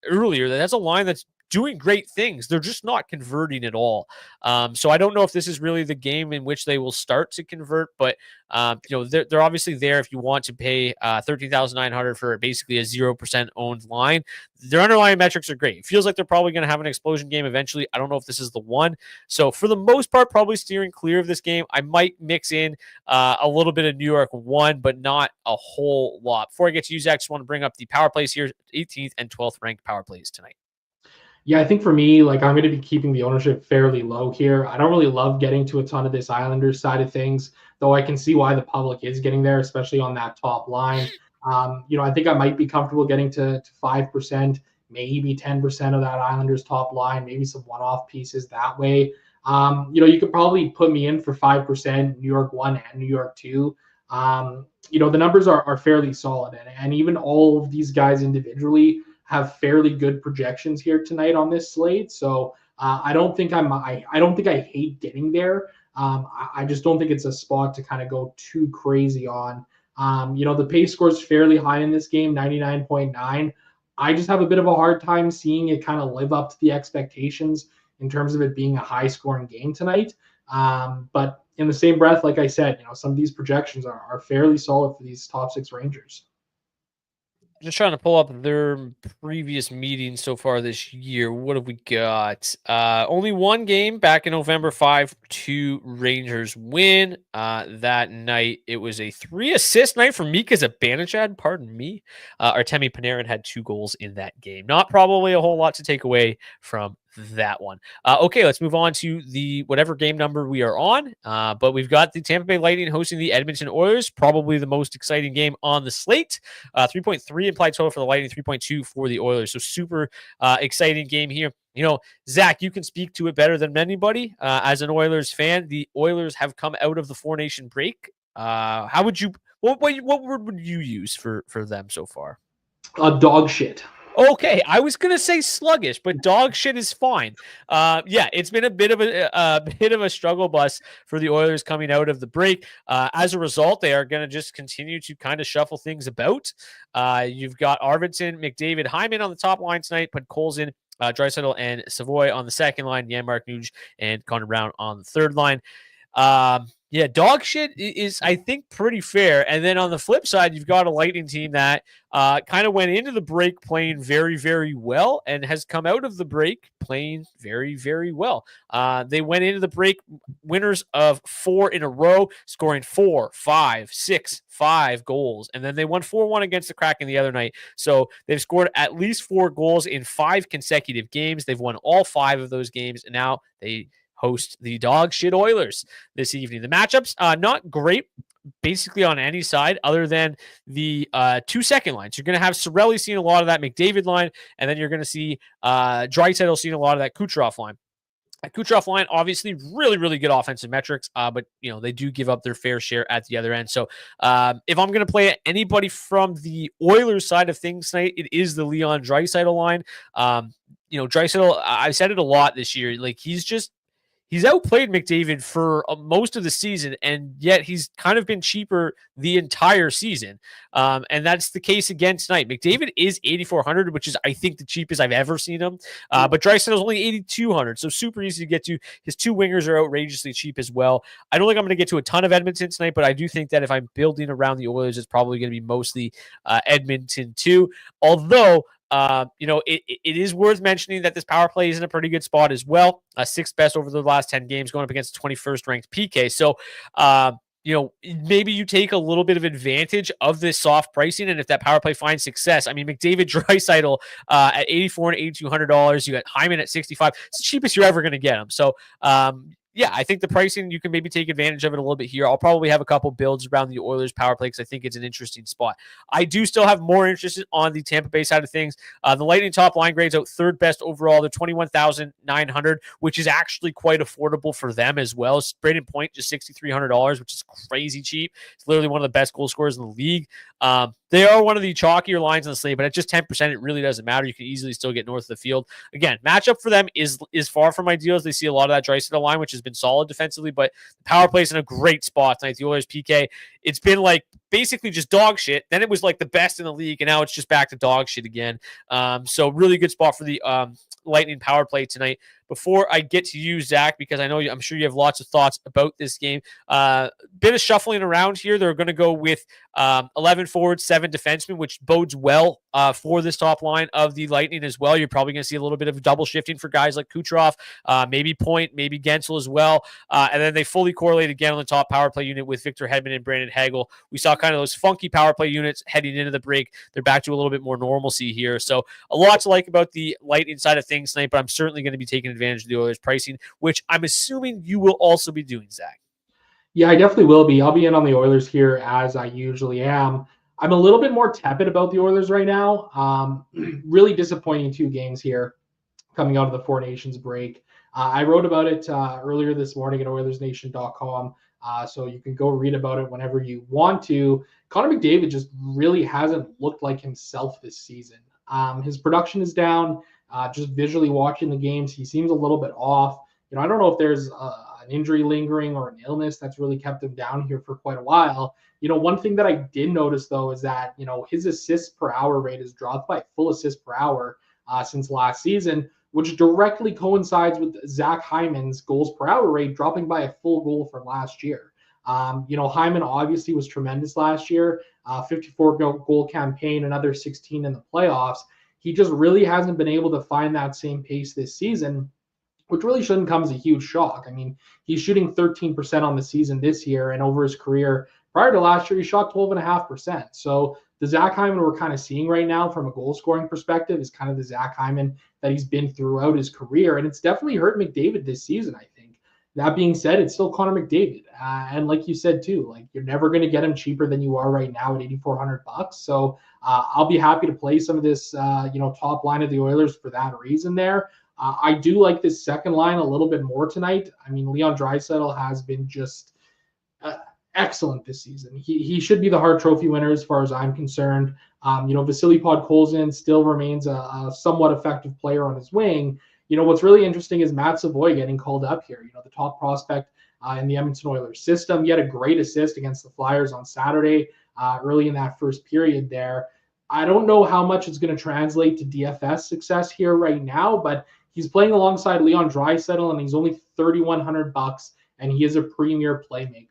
earlier. That's a line that's doing great things. They're just not converting at all. So I don't know if this is really the game in which they will start to convert, but they're obviously there if you want to pay $13,900 for basically a 0% owned line. Their underlying metrics are great. It feels like they're probably going to have an explosion game eventually. I don't know if this is the one. So for the most part, probably steering clear of this game. I might mix in a little bit of New York 1, but not a whole lot. Before I get to you, Zach, I just want to bring up the power plays here, 18th and 12th ranked power plays tonight. Yeah, I think for me, like I'm going to be keeping the ownership fairly low here. I don't really love getting to a ton of this Islanders side of things, though I can see why the public is getting there, especially on that top line. I think I might be comfortable getting to 5%, maybe 10% of that Islanders top line, maybe some one-off pieces that way. You could probably put me in for 5%, New York 1 and New York 2. The numbers are fairly solid, and even all of these guys individually have fairly good projections here tonight on this slate. So I don't think I hate getting there. I just don't think it's a spot to kind of go too crazy on. The pace score is fairly high in this game, 99.9. I just have a bit of a hard time seeing it kind of live up to the expectations in terms of it being a high scoring game tonight. But in the same breath, like I said, some of these projections are fairly solid for these top six Rangers. Just trying to pull up their previous meetings so far this year. What have we got? Only one game back in November, 5-2 Rangers win. That night, it was a 3-assist night for Mika Zibanejad. Pardon me. Artemi Panarin had 2 goals in that game. Not probably a whole lot to take away from that one. Okay, let's move on to the whatever game number we are on. But we've got the Tampa Bay Lightning hosting the Edmonton Oilers, probably the most exciting game on the slate. 3.3 implied total for the Lightning, 3.2 for the Oilers. So super exciting game here. Zach, you can speak to it better than anybody. As an Oilers fan, the Oilers have come out of the Four Nation break. How would you? What word would you use for them so far? Dog shit. Okay, I was gonna say sluggish, but dog shit is fine. It's been a bit of a struggle bus for the Oilers coming out of the break. As a result, they are gonna just continue to kind of shuffle things about. You've got Arvidsson, McDavid, Hyman on the top line tonight, put Coles in, Draisaitl and Savoy on the second line, Janmark, Nuge, and Connor Brown on the third line. Dog shit is, I think, pretty fair. And then on the flip side, you've got a Lightning team that kind of went into the break playing very, very well and has come out of the break playing very, very well. They went into the break winners of 4 in a row, scoring 4, 5, 6, 5 goals. And then they won 4-1 against the Kraken the other night. So they've scored at least 4 goals in 5 consecutive games. They've won all 5 of those games. And now they host the dog shit Oilers this evening. The matchups, not great basically on any side other than the 2 second lines. You're going to have Cirelli seeing a lot of that McDavid line, and then you're going to see Draisaitl seeing a lot of that Kucherov line. A Kucherov line, obviously, really, really good offensive metrics, but they do give up their fair share at the other end. So if I'm going to play anybody from the Oilers side of things tonight, it is the Leon Draisaitl line. Draisaitl, I've said it a lot this year. Like he's outplayed McDavid for most of the season, and yet he's kind of been cheaper the entire season. And that's the case again tonight. McDavid is 8,400, which is, I think, the cheapest I've ever seen him. But Draisaitl is only 8,200, so super easy to get to. His 2 wingers are outrageously cheap as well. I don't think I'm going to get to a ton of Edmonton tonight, but I do think that if I'm building around the Oilers, it's probably going to be mostly Edmonton too. Although, it is worth mentioning that this power play is in a pretty good spot as well. 6th best over the last 10 games, going up against 21st ranked PK. So, maybe you take a little bit of advantage of this soft pricing, and if that power play finds success, I mean, McDavid, Draisaitl at $84 and $8,200. You got Hyman at $65. It's the cheapest you're ever going to get them. So, I think the pricing, you can maybe take advantage of it a little bit here. I'll probably have a couple builds around the Oilers power play because I think it's an interesting spot. I do still have more interest on the Tampa Bay side of things. The Lightning top line grades out 3rd best overall. They're $21,900, which is actually quite affordable for them as well. Braden Point, just $6,300, which is crazy cheap. It's literally one of the best goal scorers in the league. They are one of the chalkier lines on the slate, but at just 10%, it really doesn't matter. You can easily still get north of the field. Again, matchup for them is far from ideal as they see a lot of that Draisaitl line, which has been been solid defensively, but the power play's in a great spot tonight. The Oilers PK, it's been like basically just dog shit. Then it was like the best in the league, and now it's just back to dog shit again. So really good spot for the Lightning power play tonight. Before I get to you, Zach, because I'm sure you have lots of thoughts about this game. Bit of shuffling around here. They're going to go with 11 forwards, 7 defensemen, which bodes well for this top line of the Lightning as well. You're probably going to see a little bit of double shifting for guys like Kucherov, maybe Point, maybe Gensel as well. And then they fully correlate again on the top power play unit with Victor Hedman and Brandon Hagel. We saw kind of those funky power play units heading into the break. They're back to a little bit more normalcy here. So a lot to like about the Lightning side of things tonight, but I'm certainly going to be taking advantage of the Oilers pricing, which I'm assuming you will also be doing, Zach. Yeah, I definitely will be. I'll be in on the Oilers here as I usually am. I'm a little bit more tepid about the Oilers right now. Really disappointing 2 games here coming out of the Four Nations break. I wrote about it earlier this morning at OilersNation.com, so you can go read about it whenever you want to. Connor McDavid just really hasn't looked like himself this season. His production is down. Just visually watching the games, he seems a little bit off. I don't know if there's an injury lingering or an illness that's really kept him down here for quite a while. One thing that I did notice, though, is that, his assists per hour rate has dropped by full assists per hour since last season, which directly coincides with Zach Hyman's goals per hour rate dropping by a full goal from last year. Hyman obviously was tremendous last year, 54 goal campaign, another 16 in the playoffs. He just really hasn't been able to find that same pace this season, which really shouldn't come as a huge shock. I mean, he's shooting 13% on the season this year, and over his career prior to last year, he shot 12.5%. So the Zach Hyman we're kind of seeing right now from a goal scoring perspective is kind of the Zach Hyman that he's been throughout his career, and it's definitely hurt McDavid this season, I think. That being said, it's still Connor McDavid, and like you said too, like you're never going to get him cheaper than you are right now at $8,400. So I'll be happy to play some of this, top line of the Oilers for that reason. There, I do like this second line a little bit more tonight. I mean, Leon Draisaitl has been just excellent this season. He should be the Hart Trophy winner as far as I'm concerned. Vasily Podkolzin still remains a somewhat effective player on his wing. What's really interesting is Matt Savoy getting called up here. The top prospect in the Edmonton Oilers system. He had a great assist against the Flyers on Saturday early in that first period there. I don't know how much it's going to translate to DFS success here right now, but he's playing alongside Leon Draisaitl, and he's only $3,100, and he is a premier playmaker.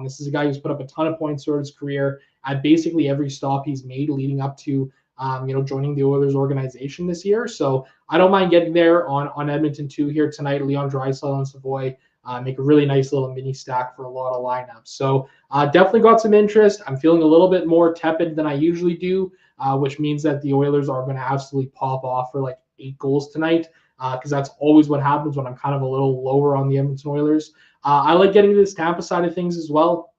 This is a guy who's put up a ton of points throughout his career at basically every stop he's made leading up to joining the Oilers organization this year. So I don't mind getting there on Edmonton 2 here tonight. Leon Draisaitl and Savoy make a really nice little mini stack for a lot of lineups. So definitely got some interest. I'm feeling a little bit more tepid than I usually do, which means that the Oilers are going to absolutely pop off for like 8 goals tonight, because that's always what happens when I'm kind of a little lower on the Edmonton Oilers. I like getting to this Tampa side of things as well.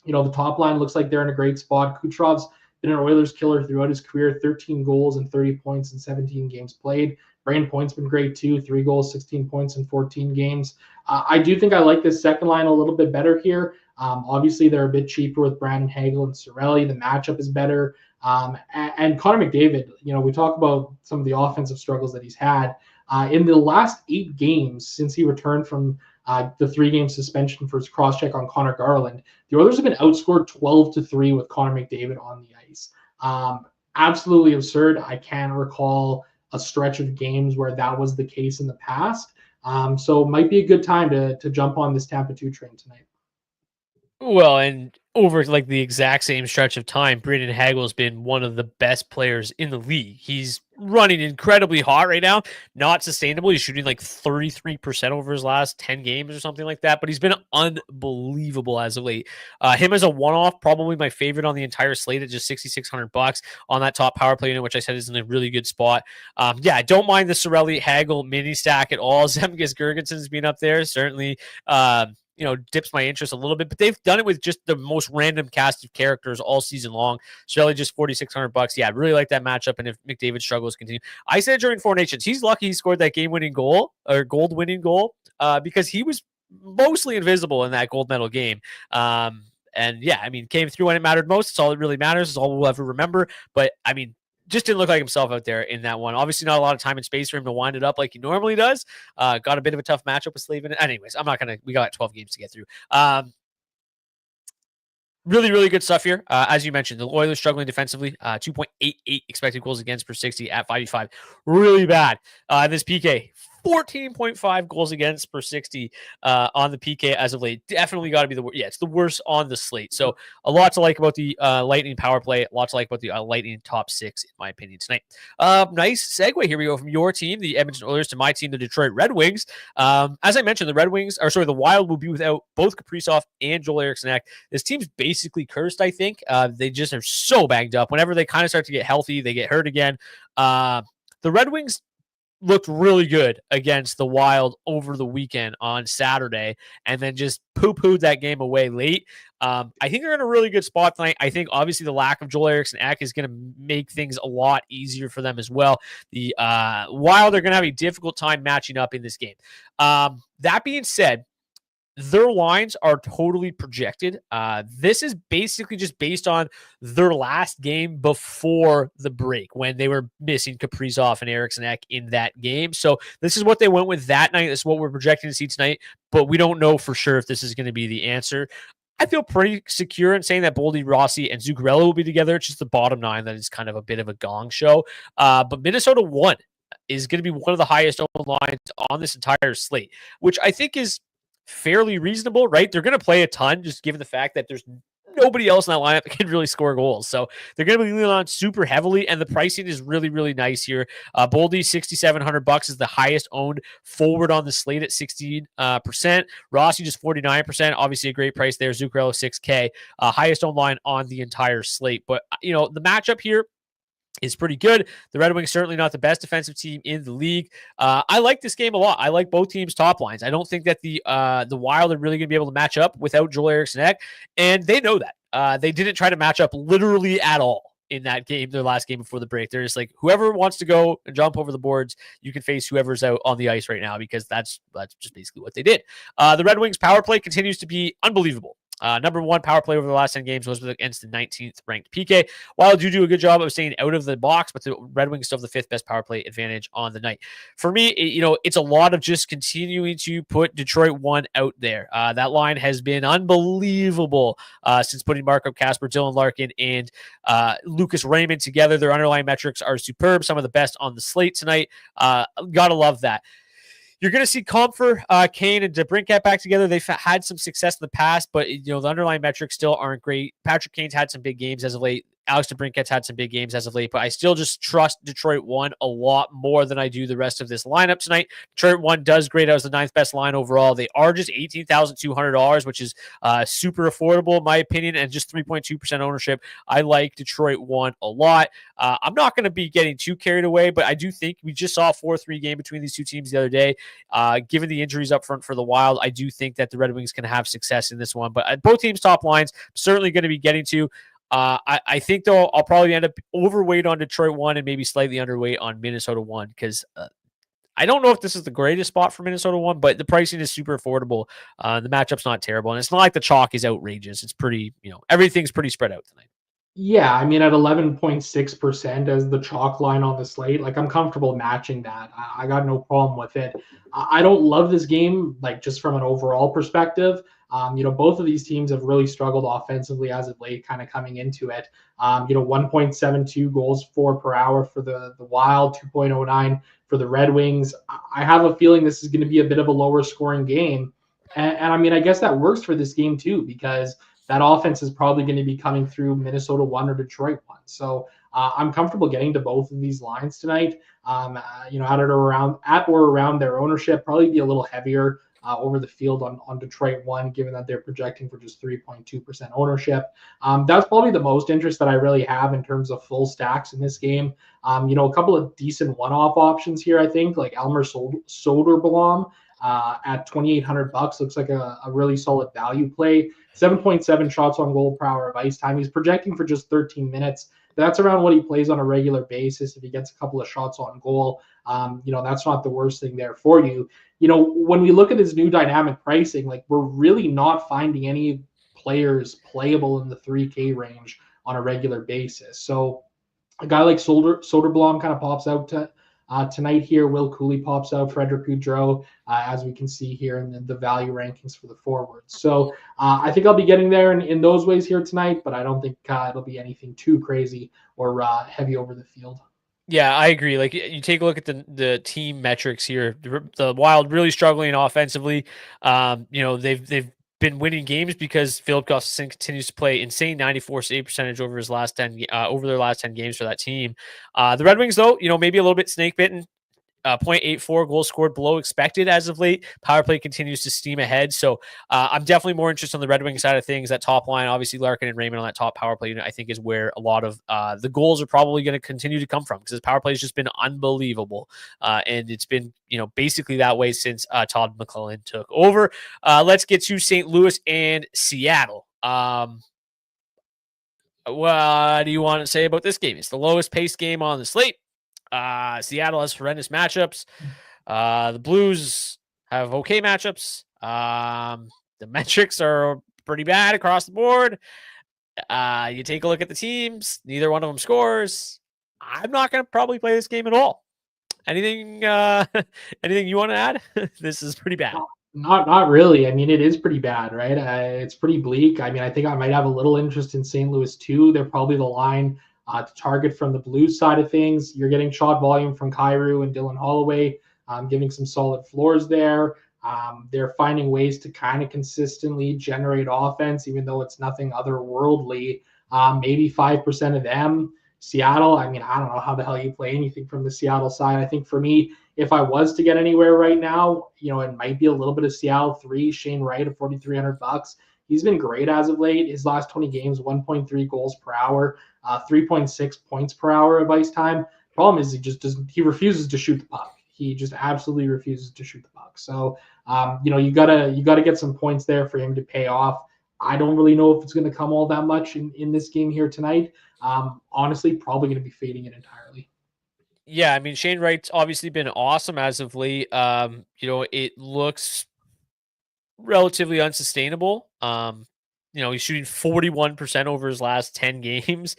The top line looks like they're in a great spot. Kucherov's been an Oilers killer throughout his career, 13 goals and 30 points in 17 games played. Brandon Point's been great too, 3 goals, 16 points in 14 games. I do think I like this second line a little bit better here. Obviously, they're a bit cheaper with Brandon Hagel and Cirelli. The matchup is better. And Connor McDavid, we talk about some of the offensive struggles that he's had. In the last 8 games since he returned from the 3-game suspension for his cross-check on Connor Garland, the Oilers have been outscored 12-3 with Connor McDavid on the ice. Absolutely absurd. I can't recall a stretch of games where that was the case in the past. So it might be a good time to jump on this Tampa 2 train tonight. Well, and over like the exact same stretch of time, Brandon Hagel has been one of the best players in the league. He's running incredibly hot right now. Not sustainable. He's shooting like 33% over his last 10 games or something like that, but he's been unbelievable as of late. Him as a one-off, probably my favorite on the entire slate at just $6,600 on that top power play unit, which I said is in a really good spot. I don't mind the Cirelli Hagel mini stack at all. Zemgus Girgenson's been up there. Certainly, dips my interest a little bit, but they've done it with just the most random cast of characters all season long. Shirley just $4,600. Yeah, I really like that matchup. And if McDavid struggles continue, I said during Four Nations, he's lucky he scored that game-winning goal or gold-winning goal because he was mostly invisible in that gold medal game. And yeah, I mean, came through when it mattered most. It's all that really matters. It's all we'll ever remember. But I mean, just didn't look like himself out there in that one. Obviously, not a lot of time and space for him to wind it up like he normally does. Got a bit of a tough matchup with Slavin. Anyways, we got 12 games to get through. Really, really good stuff here. As you mentioned, the Oilers struggling defensively, 2.88 expected goals against per 60 at 5.5. Really bad. This PK, 14.5 goals against per 60 on the PK as of late. Definitely got to be the worst. Yeah, it's the worst on the slate. So a lot to like about the Lightning power play. A lot to like about the Lightning top six, in my opinion, tonight. Nice segue. Here we go from your team, the Edmonton Oilers, to my team, the Detroit Red Wings. As I mentioned, the Wild will be without both Kaprizov and Joel Eriksson. This team's basically cursed, I think. They just are so banged up. Whenever they kind of start to get healthy, they get hurt again. The Red Wings looked really good against the Wild over the weekend on Saturday, and then just poo-pooed that game away late. I think they're in a really good spot tonight. I think obviously the lack of Joel Eriksson Ek is going to make things a lot easier for them as well. The Wild are going to have a difficult time matching up in this game. That being said, their lines are totally projected. This is basically just based on their last game before the break when they were missing Kaprizov and Eriksson Ek in that game. So this is what they went with that night. This is what we're projecting to see tonight, but we don't know for sure if this is going to be the answer. I feel pretty secure in saying that Boldy, Rossi, and Zuccarello will be together. It's just the bottom nine that is kind of a bit of a gong show. But Minnesota 1 is going to be one of the highest owned lines on this entire slate, which I think is fairly reasonable, right? They're going to play a ton just given the fact that there's nobody else in that lineup that can really score goals. So they're going to be leaning on super heavily, and the pricing is really, really nice here. Boldy, $6,700 is the highest owned forward on the slate at 16%. Rossi just 49%. Obviously a great price there. Zuccarello, $6K. Highest owned line on the entire slate. But, the matchup here is pretty good. The Red Wings certainly not the best defensive team in the league. I like this game a lot. I like both teams' top lines. I don't think that the Wild are really going to be able to match up without Joel Eriksson Ek, and they know that. They didn't try to match up literally at all in that game, their last game before the break. They're just like, whoever wants to go and jump over the boards, you can face whoever's out on the ice right now, because that's just basically what they did. The Red Wings power play continues to be unbelievable. Number one power play over the last 10 games was against the 19th ranked PK. Wild do a good job of staying out of the box, but the Red Wings still have the 5th best power play advantage on the night. For me, it's a lot of just continuing to put Detroit 1 out there. That line has been unbelievable since putting Markov Kasper, Dylan Larkin, and Lucas Raymond together. Their underlying metrics are superb, some of the best on the slate tonight. Gotta love that. You're going to see Comfer, Kane, and DeBrincat back together. They've had some success in the past, but the underlying metrics still aren't great. Patrick Kane's had some big games as of late. Alex DeBrincat's had some big games as of late, but I still just trust Detroit 1 a lot more than I do the rest of this lineup tonight. Detroit 1 does great. That was the 9th best line overall. They are just $18,200, which is super affordable in my opinion, and just 3.2% ownership. I like Detroit 1 a lot. I'm not going to be getting too carried away, but I do think we just saw a 4-3 game between these two teams the other day. Given the injuries up front for the Wild, I do think that the Red Wings can have success in this one, but both teams' top lines, I'm certainly going to be getting to. I think, though, I'll probably end up overweight on Detroit 1 and maybe slightly underweight on Minnesota 1, because I don't know if this is the greatest spot for Minnesota 1, but the pricing is super affordable. The matchup's not terrible, and it's not like the chalk is outrageous. It's pretty, everything's pretty spread out tonight. Yeah, I mean, at 11.6% as the chalk line on the slate, like, I'm comfortable matching that. I got no problem with it. I don't love this game, like, just from an overall perspective. Both of these teams have really struggled offensively as of late, kind of coming into it. 1.72 goals per hour for the Wild, 2.09 for the Red Wings. I have a feeling this is going to be a bit of a lower scoring game. And I mean, I guess that works for this game too, because that offense is probably going to be coming through Minnesota 1 or Detroit 1. So I'm comfortable getting to both of these lines tonight. At or around their ownership, probably be a little heavier over the field on Detroit 1, given that they're projecting for just 3.2% ownership. That's probably the most interest that I really have in terms of full stacks in this game. A couple of decent one-off options here, I think, like Elmer Soderblom at $2,800 looks like a really solid value play. 7.7 shots on goal per hour of ice time. He's projecting for just 13 minutes. That's around what he plays on a regular basis. If he gets a couple of shots on goal, that's not the worst thing there for you. When we look at his new dynamic pricing, like, we're really not finding any players playable in the 3K range on a regular basis. So A guy like Soderblom kind of pops out tonight here. Will Cooley pops out. Frederick Gaudreau, as we can see here in the value rankings for the forwards. So I think I'll be getting there in those ways here tonight, but I don't think it'll be anything too crazy or heavy over the field. Yeah, I agree. Like you take a look at the team metrics here. The Wild really struggling offensively. They've been winning games because Philip Gustafson continues to play insane 94 save percentage over his last 10 over their last 10 games for that team. The Red Wings though, maybe a little bit snake bitten. 0.84 goals scored below expected as of late. Power play continues to steam ahead. So I'm definitely more interested on the Red Wing side of things. That top line, obviously Larkin and Raymond on that top power play unit, I think is where a lot of the goals are probably going to continue to come from because his power play has just been unbelievable. And it's been, basically that way since Todd McClellan took over. Let's get to St. Louis and Seattle. What do you want to say about this game? It's the lowest paced game on the slate. Seattle has horrendous matchups. The Blues have okay matchups. The metrics are pretty bad across the board. You take a look at the teams. Neither one of them scores. I'm not going to probably play this game at all. Anything you want to add? This is pretty bad. Not really. I mean, it is pretty bad, right? It's pretty bleak. I mean, I think I might have a little interest in St. Louis too. They're probably the line to target from the Blues side of things. You're getting shot volume from Kyrou and Dylan Holloway, giving some solid floors there. They're finding ways to kind of consistently generate offense, even though it's nothing otherworldly. Maybe 5% of them. Seattle, I mean, I don't know how the hell you play anything from the Seattle side. I think for me, if I was to get anywhere right now, it might be a little bit of Seattle 3, Shane Wright at $4,300. He's been great as of late. His last 20 games, 1.3 goals per hour, 3.6 points per hour of ice time. Problem is he refuses to shoot the puck. He just absolutely refuses to shoot the puck. So, you gotta get some points there for him to pay off. I don't really know if it's going to come all that much in this game here tonight. Honestly, probably going to be fading it entirely. Yeah, I mean, Shane Wright's obviously been awesome as of late. It looks relatively unsustainable. He's shooting 41% over his last 10 games.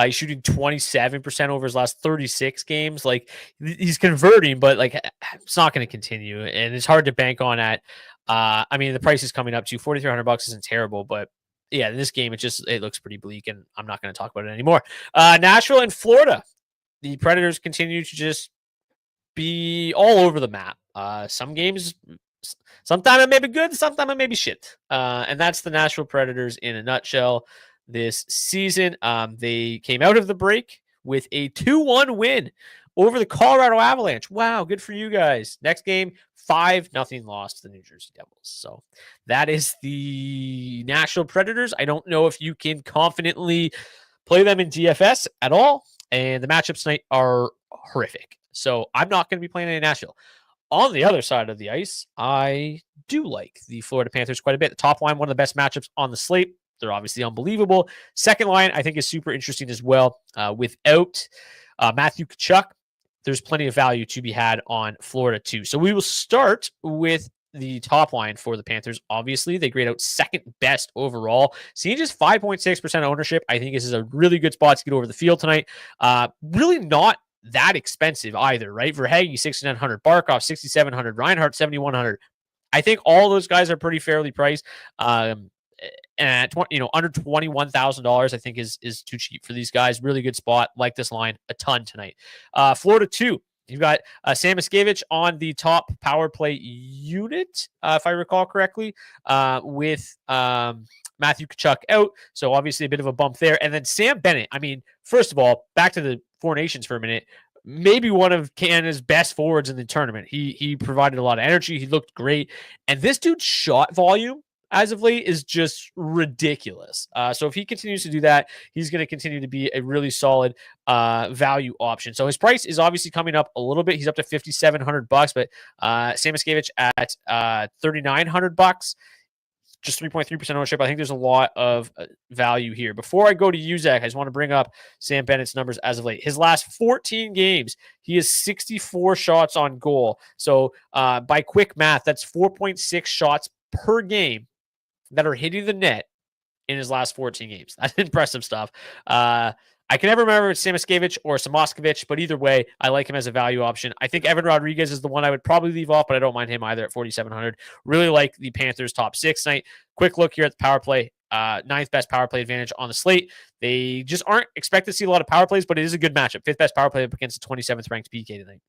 He's shooting 27% over his last 36 games. Like he's converting, but like it's not going to continue, and it's hard to bank on at. I mean, the price is coming up to $4,300 isn't terrible, but yeah, in this game it looks pretty bleak, and I'm not going to talk about it anymore. Nashville and Florida, the Predators continue to just be all over the map. Some games, sometimes it may be good, sometimes it may be shit. And that's the Nashville Predators in a nutshell this season. They came out of the break with a 2-1 win over the Colorado Avalanche. Wow, good for you guys. Next game, 5-0 loss to the New Jersey Devils. So that is the Nashville Predators. I don't know if you can confidently play them in DFS at all. And the matchups tonight are horrific. So I'm not going to be playing any Nashville. On the other side of the ice, I do like the Florida Panthers quite a bit. The top line, one of the best matchups on the slate. They're obviously unbelievable. Second line, I think, is super interesting as well. Without Matthew Tkachuk, there's plenty of value to be had on Florida too. So we will start with the top line for the Panthers. Obviously, they grade out second best overall. Seeing just 5.6% ownership, I think this is a really good spot to get over the field tonight. Really not that expensive either, right? Verhaeghe, $6,900, Barkov, $6,700, Reinhart, $7,100. I think all those guys are pretty fairly priced. And under $21,000, I think is too cheap for these guys. Really good spot. Like this line a ton tonight. Florida 2. You've got Sam Miskevich on the top power play unit, if I recall correctly, with Matthew Tkachuk out. So obviously a bit of a bump there. And then Sam Bennett. I mean, first of all, back to the Four Nations for a minute. Maybe one of Canada's best forwards in the tournament. He provided a lot of energy. He looked great. And this dude's shot volume as of late is just ridiculous. So if he continues to do that, he's going to continue to be a really solid value option. So his price is obviously coming up a little bit. He's up to $5,700, but Sam Miskevich at $3,900, just 3.3% ownership. I think there's a lot of value here. Before I go to Uzak, I just want to bring up Sam Bennett's numbers as of late. His last 14 games, he has 64 shots on goal. So by quick math, that's 4.6 shots per game that are hitting the net in his last 14 games. That's impressive stuff. I I can never remember if it's Samoskevich or Samoskevich, but either way, I like him as a value option. I think Evan Rodriguez is the one I would probably leave off, but I don't mind him either at 4,700. Really like the Panthers top six tonight. Quick look here at the power play. Ninth best power play advantage on the slate. They just aren't expected to see a lot of power plays, but it is a good matchup. Fifth best power play up against the 27th ranked PK tonight.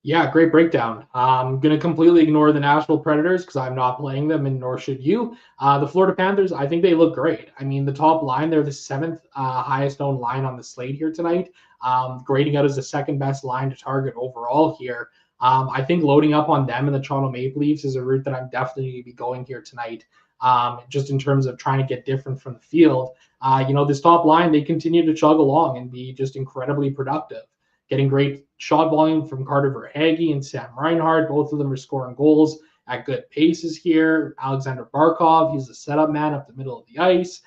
Yeah, great breakdown. I'm going to completely ignore the Nashville Predators because I'm not playing them, and nor should you. The Florida Panthers, I think they look great. I mean, the top line, they're the seventh highest owned line on the slate here tonight, grading out as the second best line to target overall here. I think loading up on them and the Toronto Maple Leafs is a route that I'm definitely going to be going here tonight, just in terms of trying to get different from the field. This top line, they continue to chug along and be just incredibly productive. Getting great shot volume from Carter Verhaeghe and Sam Reinhart. Both of them are scoring goals at good paces here. Alexander Barkov, he's the setup man up the middle of the ice.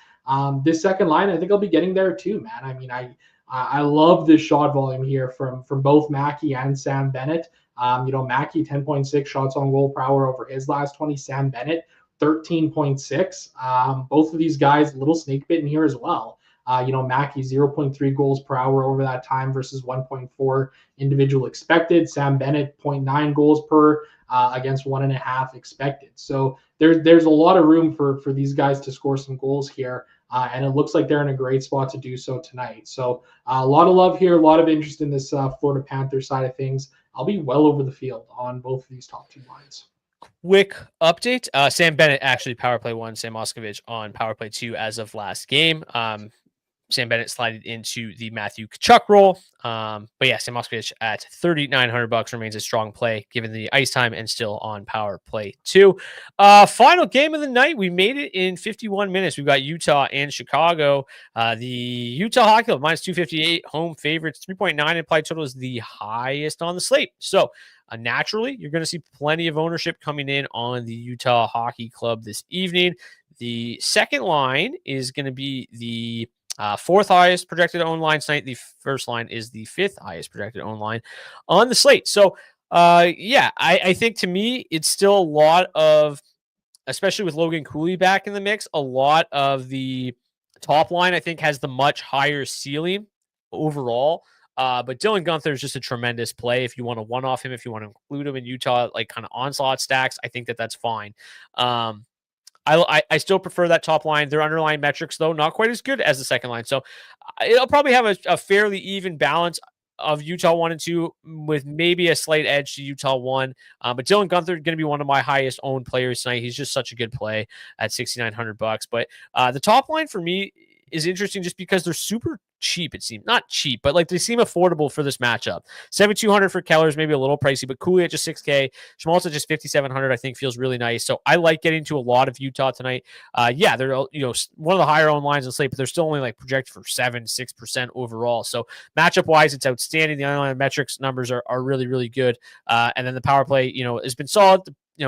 This second line, I think I'll be getting there too, man. I mean, I love this shot volume here from both Mackey and Sam Bennett. Mackey 10.6 shots on goal per hour over his last 20. Sam Bennett 13.6. Both of these guys, a little snake bitten here as well. Mackey 0.3 goals per hour over that time versus 1.4 individual expected. Sam Bennett 0.9 goals per against 1.5 expected. So there's a lot of room for these guys to score some goals here. And it looks like they're in a great spot to do so tonight. So a lot of love here, a lot of interest in this Florida Panthers side of things. I'll be well over the field on both of these top two lines. Quick update. Sam Bennett actually power play 1, Sam Moskowitz on power play 2 as of last game. Sam Bennett slided into the Matthew Tkachuk role. But yeah, Sam Moskowitz at $3,900 remains a strong play given the ice time and still on power play 2. Final game of the night. We made it in 51 minutes. We've got Utah and Chicago. The Utah Hockey Club minus 258 home favorites. 3.9 implied total is the highest on the slate. So naturally, you're going to see plenty of ownership coming in on the Utah Hockey Club this evening. The second line is going to be the fourth highest projected own line tonight. The first line is the fifth highest projected own line on the slate. So, I think to me, it's still a lot of, especially with Logan Cooley back in the mix, a lot of the top line, I think, has the much higher ceiling overall. But Dylan Guenther is just a tremendous play. If you want to one-off him, if you want to include him in Utah, like kind of onslaught stacks, I think that's fine. I still prefer that top line. Their underlying metrics, though, not quite as good as the second line. So it'll probably have a fairly even balance of Utah 1 and 2 with maybe a slight edge to Utah 1. But Dylan Guenther going to be one of my highest owned players tonight. He's just such a good play at $6,900. But the top line for me is interesting just because they're super cheap. It seems not cheap, but like they seem affordable for this matchup. 7,200 for Keller is maybe a little pricey, but Cooley at just 6K, Schmaltz at just 5,700. I think feels really nice. So I like getting to a lot of Utah tonight. They're one of the higher owned lines in slate, but they're still only like projected for 6% overall. So matchup wise, it's outstanding. The underlying metrics numbers are really, really good. And then the power play, has been solid.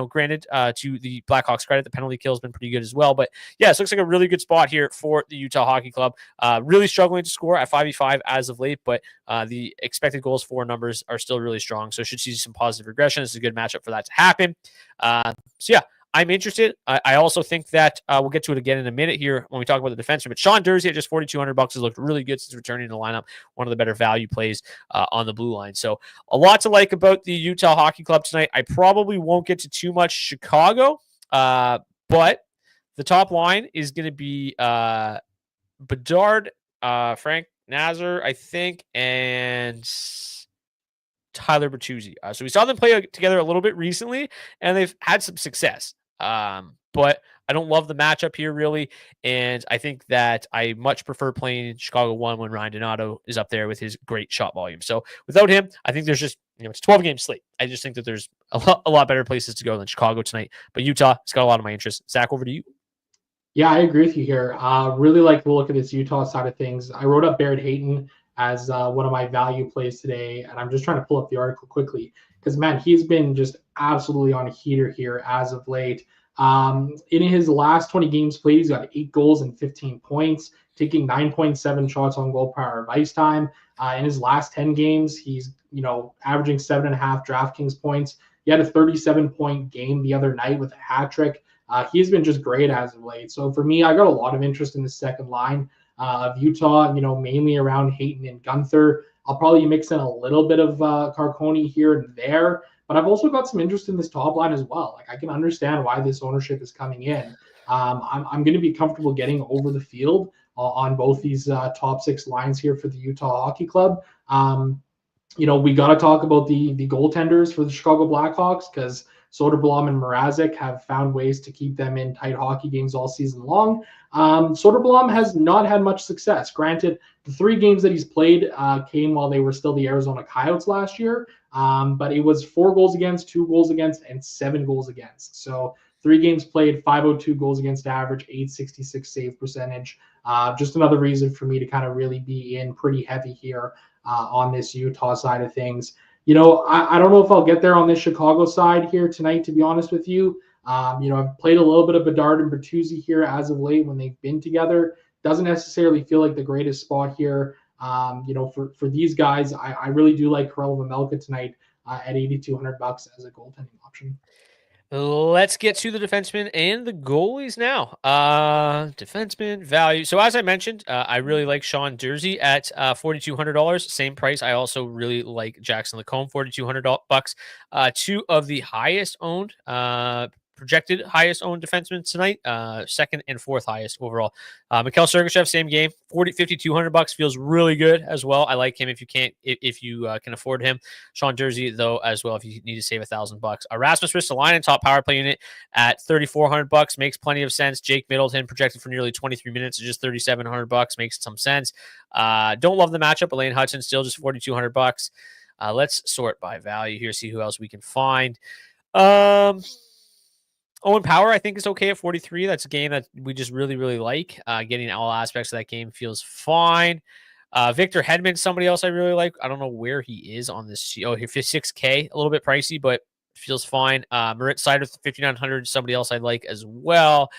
Granted, to the Blackhawks credit, the penalty kill has been pretty good as well. But yeah, it looks like a really good spot here for the Utah Hockey Club. Really struggling to score at 5v5 as of late, but the expected goals for numbers are still really strong. So should see some positive regression. This is a good matchup for that to happen. I'm interested. I also think that we'll get to it again in a minute here when we talk about the defenseman. But Sean Durzi at just $4,200 has looked really good since returning to the lineup. One of the better value plays on the blue line. So a lot to like about the Utah Hockey Club tonight. I probably won't get to too much Chicago, but the top line is going to be Bedard, Frank Nazar, I think, and Tyler Bertuzzi. So we saw them play together a little bit recently, and they've had some success. But I don't love the matchup here, really. And I think that I much prefer playing Chicago 1 when Ryan Donato is up there with his great shot volume. So without him, I think there's just, it's a 12-game slate. I just think that there's a lot better places to go than Chicago tonight. But Utah, it's got a lot of my interest. Zach, over to you. Yeah, I agree with you here. Really like to look at this Utah side of things. I wrote up Barrett Hayton as one of my value plays today, and I'm just trying to pull up the article quickly because, man, he's been just absolutely on a heater here as of late. In his last 20 games played, he's got 8 goals and 15 points, taking 9.7 shots on goal per hour of ice time. In his last 10 games, he's averaging 7.5 DraftKings points. He had a 37-point game the other night with a hat trick. He's been just great as of late. So for me, I got a lot of interest in the second line. of Utah, mainly around Hayton and Gunther. I'll probably mix in a little bit of Carconi here and there, but I've also got some interest in this top line as well. Like I can understand why this ownership is coming in. I'm going to be comfortable getting over the field on both these top six lines here for the Utah Hockey Club. We got to talk about the goaltenders for the Chicago Blackhawks because Soderblom and Mrazek have found ways to keep them in tight hockey games all season long. Soderblom has not had much success. Granted, the 3 games that he's played came while they were still the Arizona Coyotes last year, but it was 4 goals against, 2 goals against, and 7 goals against. So 3 games played, 502 goals against average, 866 save percentage. Just another reason for me to kind of really be in pretty heavy here on this Utah side of things. I don't know if I'll get there on this Chicago side here tonight, to be honest with you. I've played a little bit of Bedard and Bertuzzi here as of late when they've been together. Doesn't necessarily feel like the greatest spot here. For these guys, I really do like Karel Vejmelka tonight at $8,200 as a goaltending option. Let's get to the defensemen and the goalies now. Defenseman value. So as I mentioned, I really like Sean Durzi at $4,200. Same price. I also really like Jackson Lacombe, $4,200. 2 of the highest owned, projected highest owned defensemen tonight. Second and fourth highest overall. Mikhail Sergachev, same game, $5,200 feels really good as well. I like him if you can afford him. Sean Durzi though as well if you need to save $1,000. Rasmus Ristolainen, top power play unit at $3,400 makes plenty of sense. Jake Middleton projected for nearly 23 minutes at just $3,700 makes some sense. Don't love the matchup. Elaine Hudson still just $4,200. Let's sort by value here, see who else we can find. Owen Power, I think, is okay at 43. That's a game that we just really, really like. Getting all aspects of that game feels fine. Victor Hedman, somebody else I really like. I don't know where he is on this. Oh, here, 6K, a little bit pricey, but feels fine. Moritz Seider, 5,900, somebody else I like as well.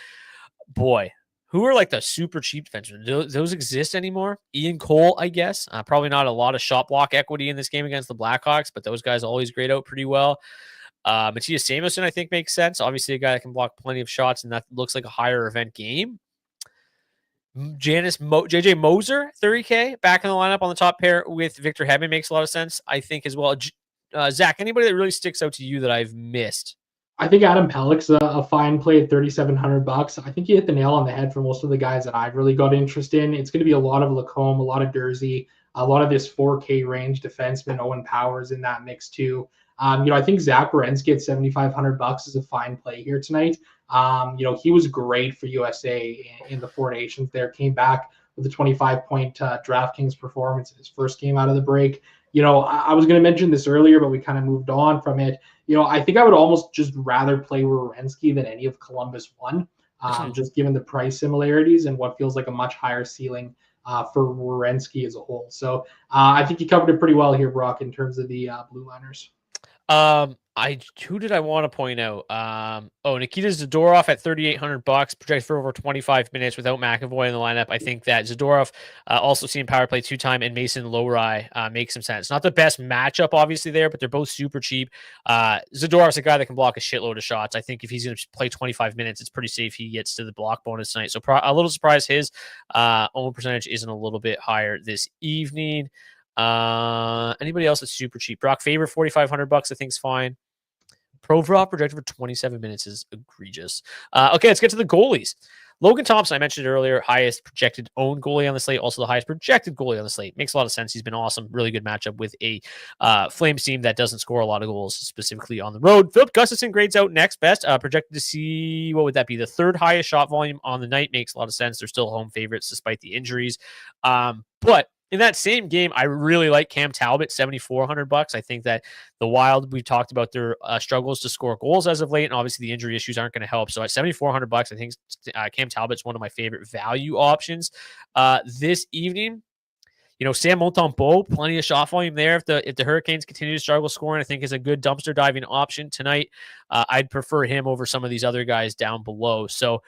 Boy, who are like the super cheap defensemen? Do those exist anymore? Ian Cole, I guess. Probably not a lot of shot block equity in this game against the Blackhawks, but those guys always grade out pretty well. Matthias Samuelsson, I think, makes sense. Obviously, a guy that can block plenty of shots, and that looks like a higher event game. JJ Moser, 30K, back in the lineup on the top pair with Victor Hedman makes a lot of sense, I think, as well. Zach, anybody that really sticks out to you that I've missed? I think Adam Pellick's a fine play at $3,700. I think you hit the nail on the head for most of the guys that I've really got interest in. It's going to be a lot of Lacombe, a lot of Durzi, a lot of this 4K range defenseman. Owen Powers in that mix too. I think Zach Werenski at $7,500 is a fine play here tonight. He was great for USA in the Four Nations there, came back with a 25-point DraftKings performance in his first game out of the break. I was going to mention this earlier, but we kind of moved on from it. I think I would almost just rather play Werenski than any of Columbus one, just given the price similarities and what feels like a much higher ceiling for Werenski as a whole. So I think you covered it pretty well here, Brock, in terms of the blue liners. Who did I want to point out? Nikita Zadorov at $3,800, projected for over 25 minutes without McAvoy in the lineup. I think that Zadorov, also seeing power play 2-time, and Mason Lowry makes some sense. Not the best matchup, obviously, there, but they're both super cheap. Zadorov's a guy that can block a shitload of shots. I think if he's going to play 25 minutes, it's pretty safe he gets to the block bonus tonight. So a little surprised his own percentage isn't a little bit higher this evening. Anybody else that's super cheap? Brock Faber, $4,500, I think is fine. Provorov projected for 27 minutes is egregious. Okay, let's get to the goalies. Logan Thompson, I mentioned earlier, highest projected owned goalie on the slate, also the highest projected goalie on the slate. Makes a lot of sense. He's been awesome. Really good matchup with a Flames team that doesn't score a lot of goals, specifically on the road. Philip Gustafson grades out next best. Projected to see, what would that be? The 3rd highest shot volume on the night. Makes a lot of sense. They're still home favorites despite the injuries. But in that same game, I really like Cam Talbot, $7,400. I think that the Wild, we've talked about their struggles to score goals as of late, and obviously the injury issues aren't going to help. So at $7,400, I think Cam Talbot's one of my favorite value options this evening. Sam Montembeault, plenty of shot volume there. If the Hurricanes continue to struggle scoring, I think is a good dumpster diving option tonight. I'd prefer him over some of these other guys down below. So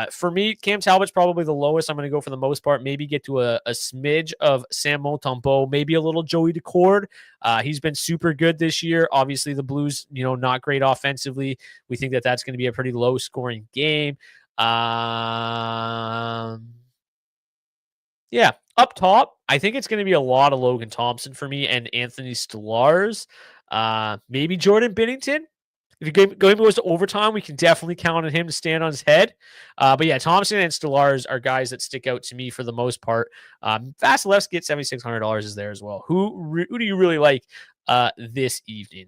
for me, Cam Talbot's probably the lowest. I'm going to go for the most part. Maybe get to a smidge of Sam Montembeault, maybe a little Joey Decord. He's been super good this year. Obviously, the Blues, not great offensively. We think that that's going to be a pretty low scoring game. Yeah, up top, I think it's going to be a lot of Logan Thompson for me and Anthony Stolarz. Maybe Jordan Binnington. If your game goes to overtime, we can definitely count on him to stand on his head. But yeah, Thompson and Stolarz are guys that stick out to me for the most part. Vasilevsky at $7,600 is there as well. Who do you really like this evening?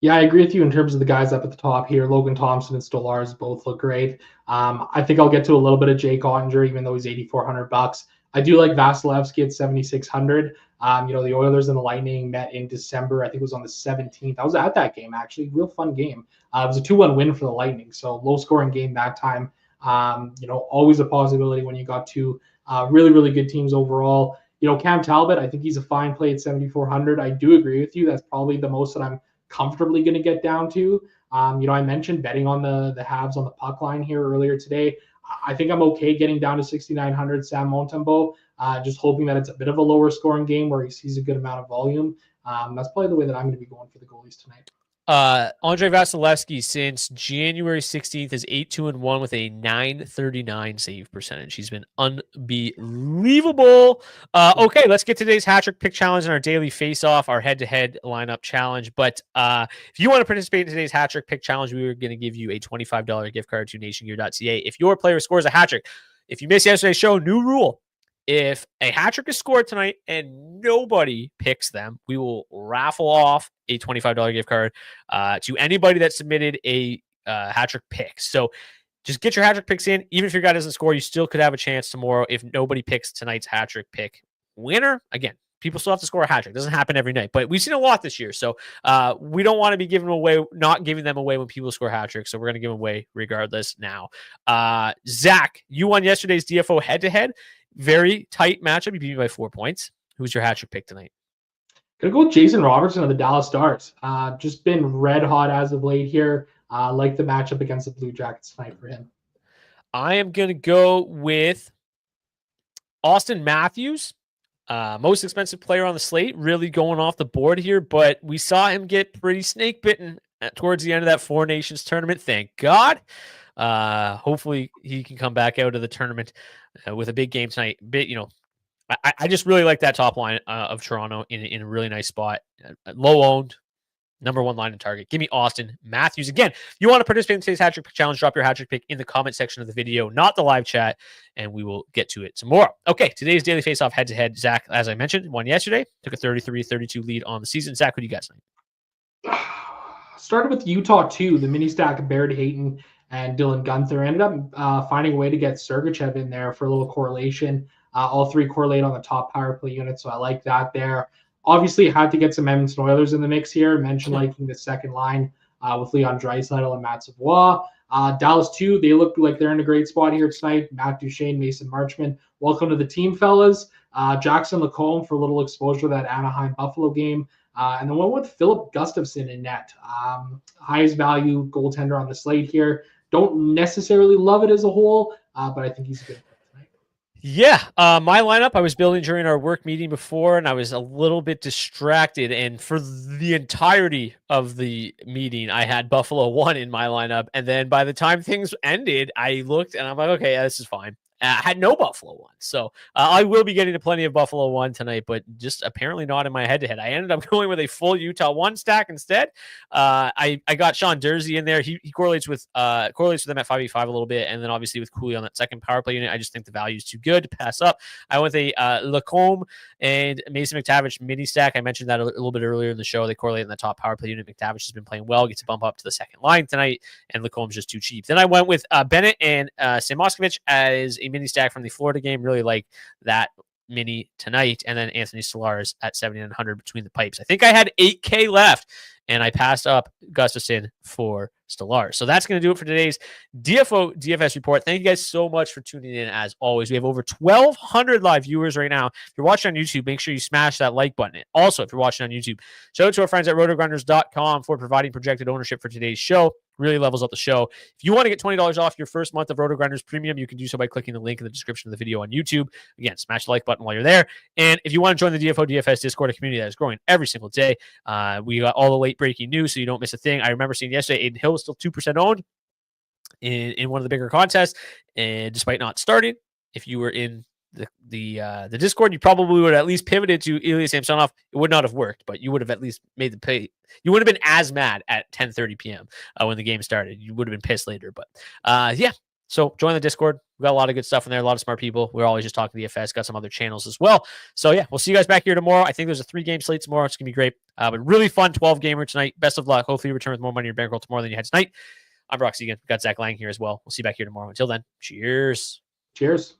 Yeah, I agree with you in terms of the guys up at the top here. Logan Thompson and Stolarz both look great. I think I'll get to a little bit of Jake Ottinger, even though he's $8,400. I do like Vasilevsky at 7,600. The Oilers and the Lightning met in December. I think it was on the 17th. I was at that game, actually. Real fun game. It was a 2-1 win for the Lightning. So low scoring game that time. Always a possibility when you got two really, really good teams overall. Cam Talbot, I think he's a fine play at 7,400. I do agree with you. That's probably the most that I'm comfortably going to get down to. I mentioned betting on the Habs on the puck line here earlier today. I think I'm okay getting down to 6,900 Sam Montembeault, just hoping that it's a bit of a lower scoring game where he sees a good amount of volume. That's probably the way that I'm going to be going for the goalies tonight. Andre Vasilevsky since January 16th is 8-2-1 with a 939 save percentage. He's been unbelievable. Okay, let's get today's hat trick pick challenge and our daily face-off, our head-to-head lineup challenge. But if you want to participate in today's hat trick pick challenge, we are going to give you a $25 gift card to nationgear.ca. If your player scores a hat trick, if you missed yesterday's show, new rule. If a hat trick is scored tonight and nobody picks them, we will raffle off a $25 gift card to anybody that submitted a hat trick pick. So just get your hat trick picks in. Even if your guy doesn't score, you still could have a chance tomorrow if nobody picks tonight's hat trick pick winner. Again, people still have to score a hat trick. It doesn't happen every night, but we've seen a lot this year. So we don't want to be not giving them away when people score hat tricks. So we're going to give them away regardless now. Zach, you won yesterday's DFO head-to-head. Very tight matchup. You beat me by 4 points. Who's your hat trick pick tonight? Gonna go with Jason Robertson of the Dallas Stars. Just been red hot as of late here. Like the matchup against the Blue Jackets tonight for him. I am gonna go with Austin Matthews, most expensive player on the slate. Really going off the board here, but we saw him get pretty snake bitten towards the end of that Four Nations tournament. Thank God. Hopefully he can come back out of the tournament with a big game tonight. I just really like that top line of Toronto in a really nice spot. Low owned, number one line in target. Give me Austin Matthews. Again, if you want to participate in today's hat trick pick challenge, drop your hat trick pick in the comment section of the video, not the live chat, and we will get to it tomorrow. Okay, today's daily face-off head-to-head. Zach, as I mentioned, won yesterday. Took a 33-32 lead on the season. Zach, what do you got tonight? Started with Utah 2, the mini stack of Barrett Hayton and Dylan Guenther. Ended up finding a way to get Sergachev in there for a little correlation. All three correlate on the top power play unit, so I like that there. Obviously, had to get some Edmonton Oilers in the mix here. Mentioned liking the second line with Leon Draisaitl and Matt Savoie. Dallas 2, they look like they're in a great spot here tonight. Matt Duchene, Mason Marchment. Welcome to the team, fellas. Jackson Lacombe for a little exposure to that Anaheim-Buffalo game. And then went with Philip Gustafson in net. Highest value goaltender on the slate here. Don't necessarily love it as a whole, but I think he's a good pick tonight. Yeah, my lineup I was building during our work meeting before, and I was a little bit distracted. And for the entirety of the meeting, I had Buffalo 1 in my lineup. And then by the time things ended, I looked and I'm like, okay, yeah, this is fine. I had no Buffalo 1. So I will be getting to plenty of Buffalo 1 tonight, but just apparently not in my head-to-head. I ended up going with a full Utah 1 stack instead. I got Sean Dursey in there. He correlates with them at 585 a little bit, and then obviously with Cooley on that second power play unit. I just think the value is too good to pass up. I went with a Lacombe and Mason McTavish mini stack. I mentioned that a little bit earlier in the show. They correlate in the top power play unit. McTavish has been playing well, gets a bump up to the second line tonight, and Lacombe's just too cheap. Then I went with Bennett and Sam Moskovich as a mini stack from the Florida game. Really like that mini tonight. And then Anthony Stolarz at 7,900 between the pipes. I think I had 8K left, and I passed up Gustafson for Stolarz. So that's going to do it for today's DFO DFS report. Thank you guys so much for tuning in. As always, we have over 1,200 live viewers right now. If you're watching on YouTube, make sure you smash that like button. Also, if you're watching on YouTube, shout out to our friends at rotogrinders.com for providing projected ownership for today's show. Really levels up the show. If you want to get $20 off your first month of RotoGrinders Premium, you can do so by clicking the link in the description of the video on YouTube. Again, smash the like button while you're there. And if you want to join the DFO DFS Discord, a community that is growing every single day, we got all the late breaking news, so you don't miss a thing. I remember seeing yesterday, Aiden Hill was still 2% owned in one of the bigger contests, and despite not starting, if you were in the Discord, you probably would have at least pivoted to Ilya Samsonov. It would not have worked, but you would have at least made the pay. You would have been as mad at 10:30 p.m. When the game started. You would have been pissed later, but yeah. So join the Discord. We got a lot of good stuff in there. A lot of smart people. We're always just talking DFS. Got some other channels as well. So yeah, we'll see you guys back here tomorrow. I think there's a 3-game slate tomorrow. It's gonna be great. But really fun 12-gamer tonight. Best of luck. Hopefully you return with more money in your bankroll tomorrow than you had tonight. I'm Brock Seguin. We've got Zach Laing here as well. We'll see you back here tomorrow. Until then, cheers. Cheers.